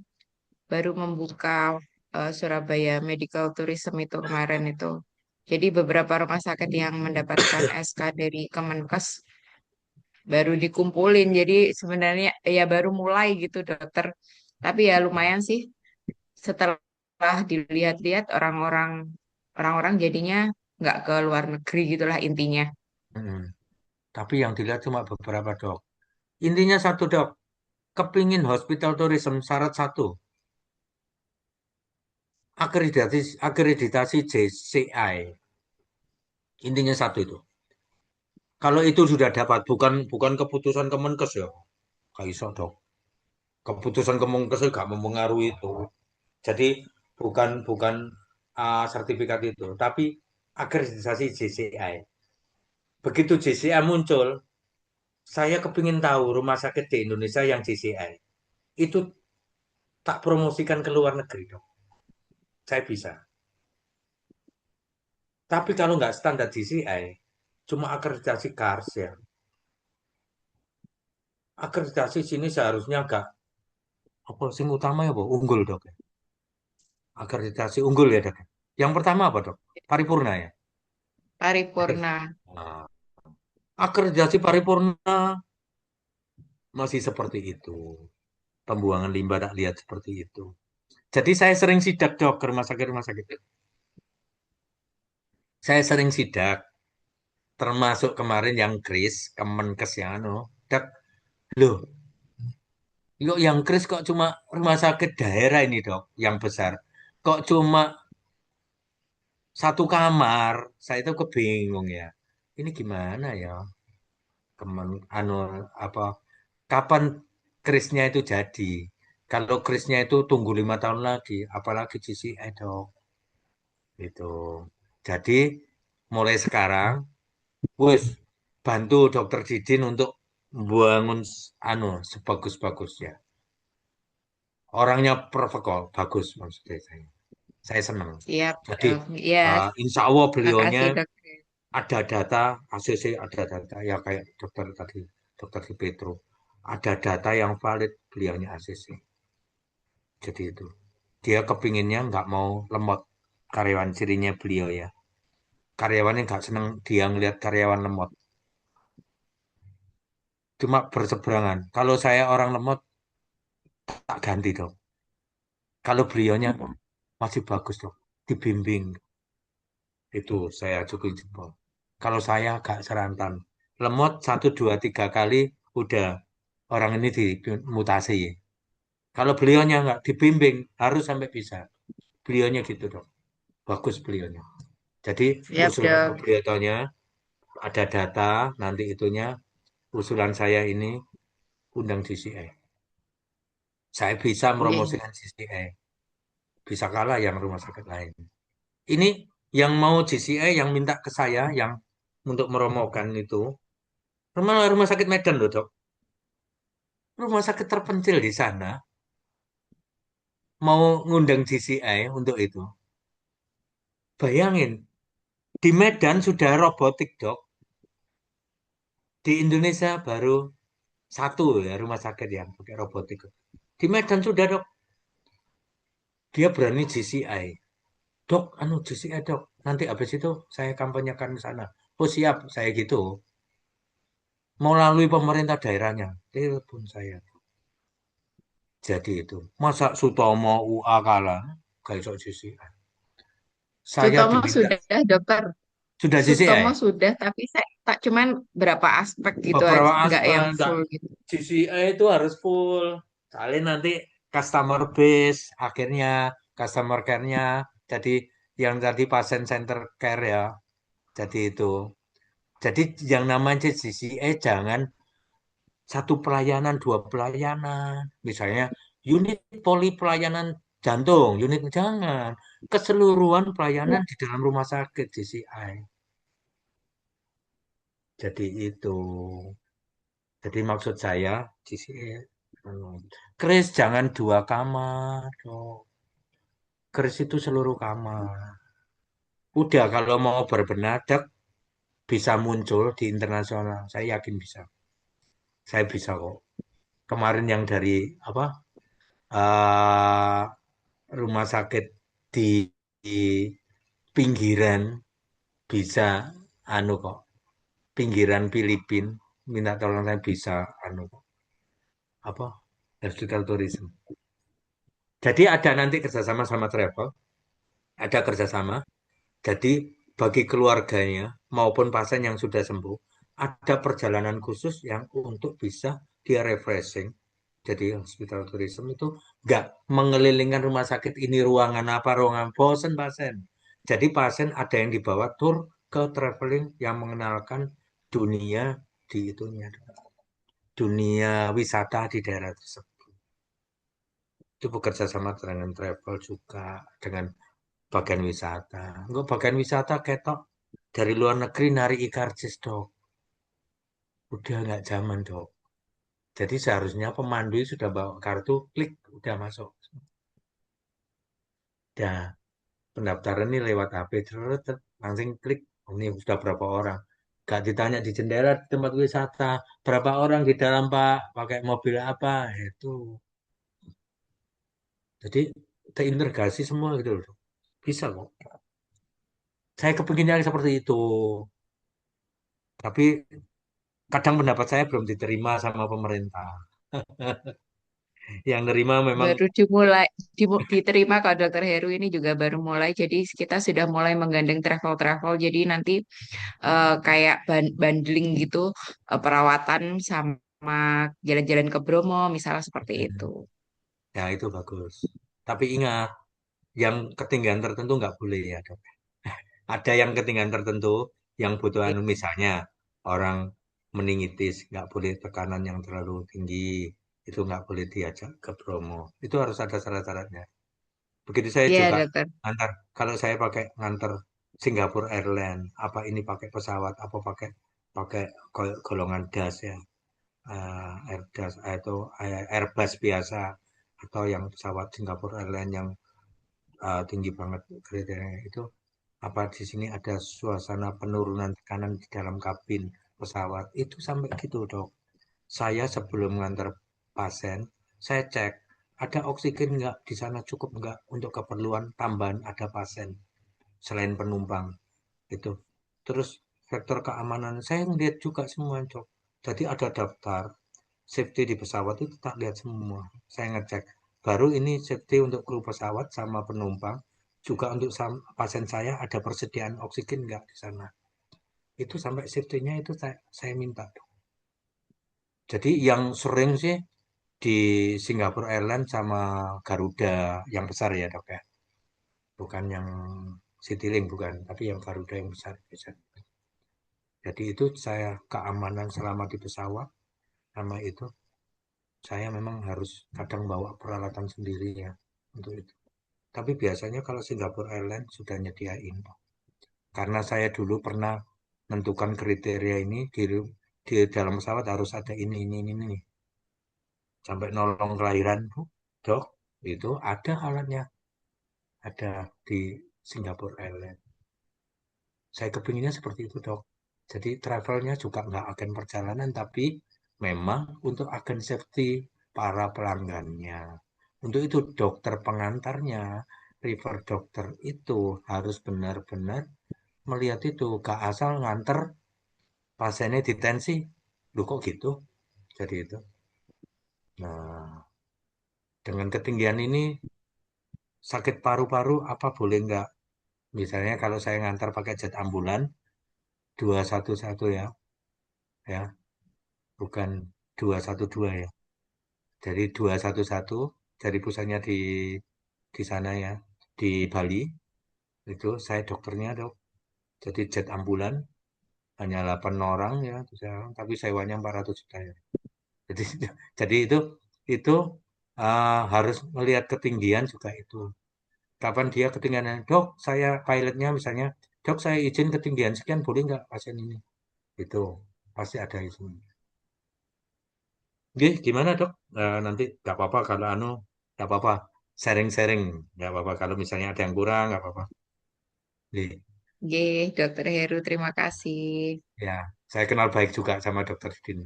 baru membuka Surabaya Medical Tourism itu kemarin itu. Jadi beberapa rumah sakit yang mendapatkan SK dari Kemenkes baru dikumpulin. Jadi sebenarnya ya baru mulai gitu dokter. Tapi ya lumayan sih setelah dilihat-lihat orang-orang jadinya nggak ke luar negeri gitulah intinya. Mm. Tapi yang dilihat cuma beberapa dok. Intinya satu dok, kepingin hospital tourism syarat satu, akreditasi JCI. Intinya satu itu. Kalau itu sudah dapat, bukan bukan keputusan Kemenkes ya, gak iso dok. Keputusan Kemenkes itu gak mempengaruhi itu. Jadi bukan bukan sertifikat itu, tapi akreditasi JCI. Begitu JCI muncul, saya kepingin tahu rumah sakit di Indonesia yang JCI itu tak promosikan ke luar negeri dok. Saya bisa. Tapi kalau nggak standar JCI, cuma akreditasi KARS ya. Akreditasi sini seharusnya agak apa sing utama ya, Bu? Unggul dok. Akreditasi unggul ya dok. Yang pertama apa dok? Paripurna ya. Paripurna. Nah, akreditasi paripurna masih seperti itu. Pembuangan limbah tak lihat seperti itu. Jadi saya sering sidak dok ke rumah sakit. Saya sering sidak, termasuk kemarin yang Kris, Kemenkes yang dok, loh, yuk yang Kris kok cuma rumah sakit daerah ini dok, yang besar. Kok cuma satu kamar? Saya itu kebingung ya. Ini gimana ya? Kemen, apa? Kapan Krisnya itu jadi? Kalau Krisnya itu tunggu 5 tahun lagi, apalagi GCI dok. Itu. Jadi mulai sekarang, wes bantu dokter Didin untuk membangun sebagus-bagusnya. Orangnya perfect kok, bagus maksudnya saya. Saya senang. Siap Jadi dok. Ya, insya Allah beliaunya makasih dok. ada data ACC, ada data ya kayak dokter tadi, dokter Di Petro, ada data yang valid beliaunya ACC. Jadi itu dia kepinginnya nggak mau lemot karyawan cirinya beliau ya. Karyawannya nggak seneng dia ngelihat karyawan lemot. Cuma berseberangan. Kalau saya orang lemot tak ganti dong. Kalau beliaunya masih bagus dong. Dibimbing itu saya cukup jempol. Kalau saya agak serantan. Lemot 1, 2, 3 kali udah orang ini dimutasi. Kalau beliaunya nggak dibimbing harus sampai bisa. Beliaunya gitu dong. Bagus beliaunya. Jadi Siap usulan dok. beliaunya ada data nanti itunya usulan saya ini undang GCI. Saya bisa Iya. meromosikan GCI. Bisa kalah yang rumah sakit lain. Ini yang mau GCI yang minta ke saya yang untuk meromokan itu rumah sakit Medan loh dok. Rumah sakit terpencil di sana mau ngundang GCI untuk itu. Bayangin di Medan sudah robotik dok. Di Indonesia baru satu ya rumah sakit yang pakai robotik. Di Medan sudah dok. Dia berani GCI. Dok, GCI dok. Nanti habis itu saya kampanyekan ke sana. Oh siap, saya gitu. Melalui pemerintah daerahnya. Telepon saya. Jadi itu. Masa Sutomo UA kalah? Kayak sok GCI. Saya Sutomo diminta. sudah dokter. Sudah Sutomo GCI? sudah, tapi saya tak cuman berapa aspek gitu Beberapa aja, nggak aspek. yang Enggak. full gitu. GCI itu harus full. Soalnya nanti customer base. Akhirnya customer care-nya. Jadi yang tadi pasien center care ya. Jadi itu. Jadi yang namanya GCE jangan satu pelayanan, dua pelayanan. Misalnya unit poli pelayanan jantung, unit jangan. Keseluruhan pelayanan di dalam rumah sakit GCI. Jadi itu. Jadi maksud saya GCI. Kris jangan 2 kamar. Dok. Kris itu seluruh kamar. Udah kalau mau berbenah, bisa muncul di internasional. Saya yakin bisa. Saya bisa kok. Kemarin yang dari apa eh, rumah sakit di pinggiran bisa kok pinggiran Filipin minta tolong saya bisa kok apa hospital tourism. Jadi ada nanti kerjasama sama travel, ada kerjasama. Jadi bagi keluarganya maupun pasien yang sudah sembuh ada perjalanan khusus yang untuk bisa dia refreshing Jadi hospital tourism itu nggak mengelilingkan rumah sakit ini ruangan apa ruangan bosen pasien. Jadi pasien ada yang dibawa tur ke traveling yang mengenalkan dunia di itunya, dunia wisata di daerah tersebut. Itu bekerja sama dengan travel juga dengan bagian wisata. Enggak bagian wisata ketok dari luar negeri nari e-karcis dok. Udah nggak zaman dok. Jadi seharusnya pemandu sudah bawa kartu, klik, udah masuk. Dah, pendaftaran ini lewat HP, langsung klik, oh, ini sudah berapa orang. Gak ditanya di jendela di tempat wisata, berapa orang di dalam Pak, pakai mobil apa, itu. Jadi terintegrasi semua gitu loh. Bisa kok. Saya kepinginnya seperti itu. Tapi kadang pendapat saya belum diterima sama pemerintah. Yang nerima memang Baru dimulai, diterima kalau Dokter Heru ini juga baru mulai. Jadi kita sudah mulai menggandeng travel-travel. Jadi nanti kayak bundling gitu, perawatan sama jalan-jalan ke Bromo, misalnya seperti itu. ya itu bagus. Tapi ingat, yang ketinggian tertentu nggak boleh ya dok. Ada yang ketinggian tertentu yang butuh anu misalnya orang meningitis nggak boleh tekanan yang terlalu tinggi itu nggak boleh diajak ke Bromo. Itu harus ada syarat-syaratnya. Begitu saya Iya, juga Dokter. ngantar. Kalau saya pakai ngantar Singapore Airlines, apa ini pakai pesawat, apa pakai pakai golongan das ya, Airdas atau Airbus biasa atau yang pesawat Singapore Airlines yang tinggi banget kriterianya itu apa di sini ada suasana penurunan tekanan di dalam kabin pesawat itu sampai gitu dok. Saya sebelum mengantar pasien, saya cek ada oksigen nggak di sana cukup nggak untuk keperluan tambahan ada pasien selain penumpang itu. Terus faktor keamanan saya ngeliat juga semua dok. Jadi ada daftar safety di pesawat itu tak lihat semua. Saya ngecek. Baru ini safety untuk kru pesawat sama penumpang. Juga untuk pasien saya ada persediaan oksigen nggak di sana. Itu sampai safety-nya itu saya minta. Jadi yang sering sih di Singapore Airlines sama Garuda yang besar ya dok ya. Bukan yang Citylink bukan, tapi yang Garuda yang besar. Jadi itu saya keamanan selama di pesawat sama itu saya memang harus kadang bawa peralatan sendiri ya untuk itu. Tapi biasanya kalau Singapore Airlines sudah nyediain. Karena saya dulu pernah menentukan kriteria ini di dalam pesawat harus ada ini. Sampai nolong kelahiran, dok, itu ada alatnya. Ada di Singapore Airlines. Saya kepinginnya seperti itu, dok. Jadi travelnya juga nggak agen perjalanan, tapi memang untuk agen safety para pelanggannya. Untuk itu dokter pengantarnya, refer dokter itu harus benar-benar melihat itu. Gak asal nganter pasiennya ditensi. Loh kok gitu? Jadi itu. Nah, dengan ketinggian ini sakit paru-paru apa boleh nggak? Misalnya kalau saya ngantar pakai jet ambulan 211 ya, bukan 212 ya. Jadi 211 dari pusatnya di sana ya, di Bali. Itu saya dokternya dok. Jadi jet ambulan hanya 8 orang ya, tapi sewanya 400 juta ya. Jadi jadi itu harus melihat ketinggian juga itu. Kapan dia ketinggian, dok, saya pilotnya misalnya, dok saya izin ketinggian sekian boleh nggak pasien ini? Itu pasti ada izin. Oke, gimana dok? Nanti nggak apa-apa kalau anu, nggak apa-apa. Sharing-sharing, nggak apa-apa. Kalau misalnya ada yang kurang, nggak apa-apa. Oke, Oke, Dokter Heru, terima kasih. ya, saya kenal baik juga sama dokter Din.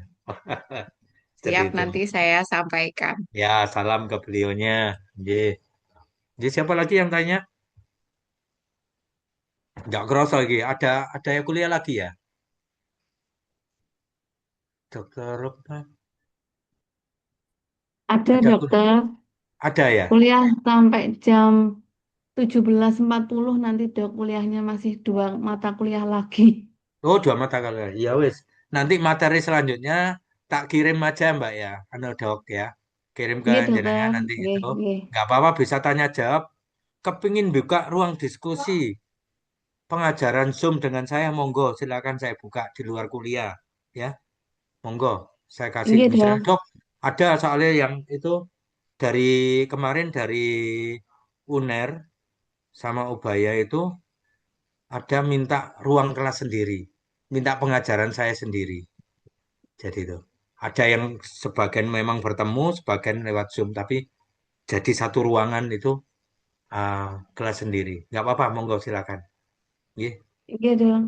Jadi Siap, itu. nanti saya sampaikan. Ya, salam ke beliaunya. Oke. Jadi siapa lagi yang tanya? Nggak kerasa lagi. Ada yang kuliah lagi ya? Dokter apa? Ada Ada dokter, ada ya? kuliah sampai jam 17.40 nanti dok kuliahnya masih dua mata kuliah lagi. Oh, dua mata kuliah. Ya wis. Nanti materi selanjutnya tak kirim aja Mbak ya. Anu dok ya. kirim ke Nggih, jenengan dokter. nanti Nggih, itu. nggih. Nggak apa-apa bisa tanya jawab. Kepingin buka ruang diskusi pengajaran Zoom dengan saya, monggo silakan saya buka di luar kuliah, ya. Monggo, saya kasih Nggih, misalnya, dok. dok, ada soalnya yang itu dari kemarin dari UNER sama Ubaya itu ada minta ruang kelas sendiri, minta pengajaran saya sendiri. Jadi itu ada yang sebagian memang bertemu, sebagian lewat Zoom, tapi jadi satu ruangan itu ah, kelas sendiri. Nggak apa-apa, monggo silakan. Nggih, Nggih, dok.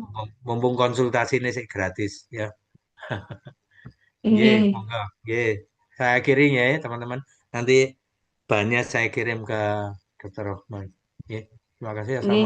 mumpung konsultasi ini sih gratis, ya. Nggih, Nggih. monggo. Nggih. Saya kirim ya, teman-teman. Nanti banyak saya kirim ke Dokter Rohman. Nggih. Terima kasih. Nggih. Assalamualaikum.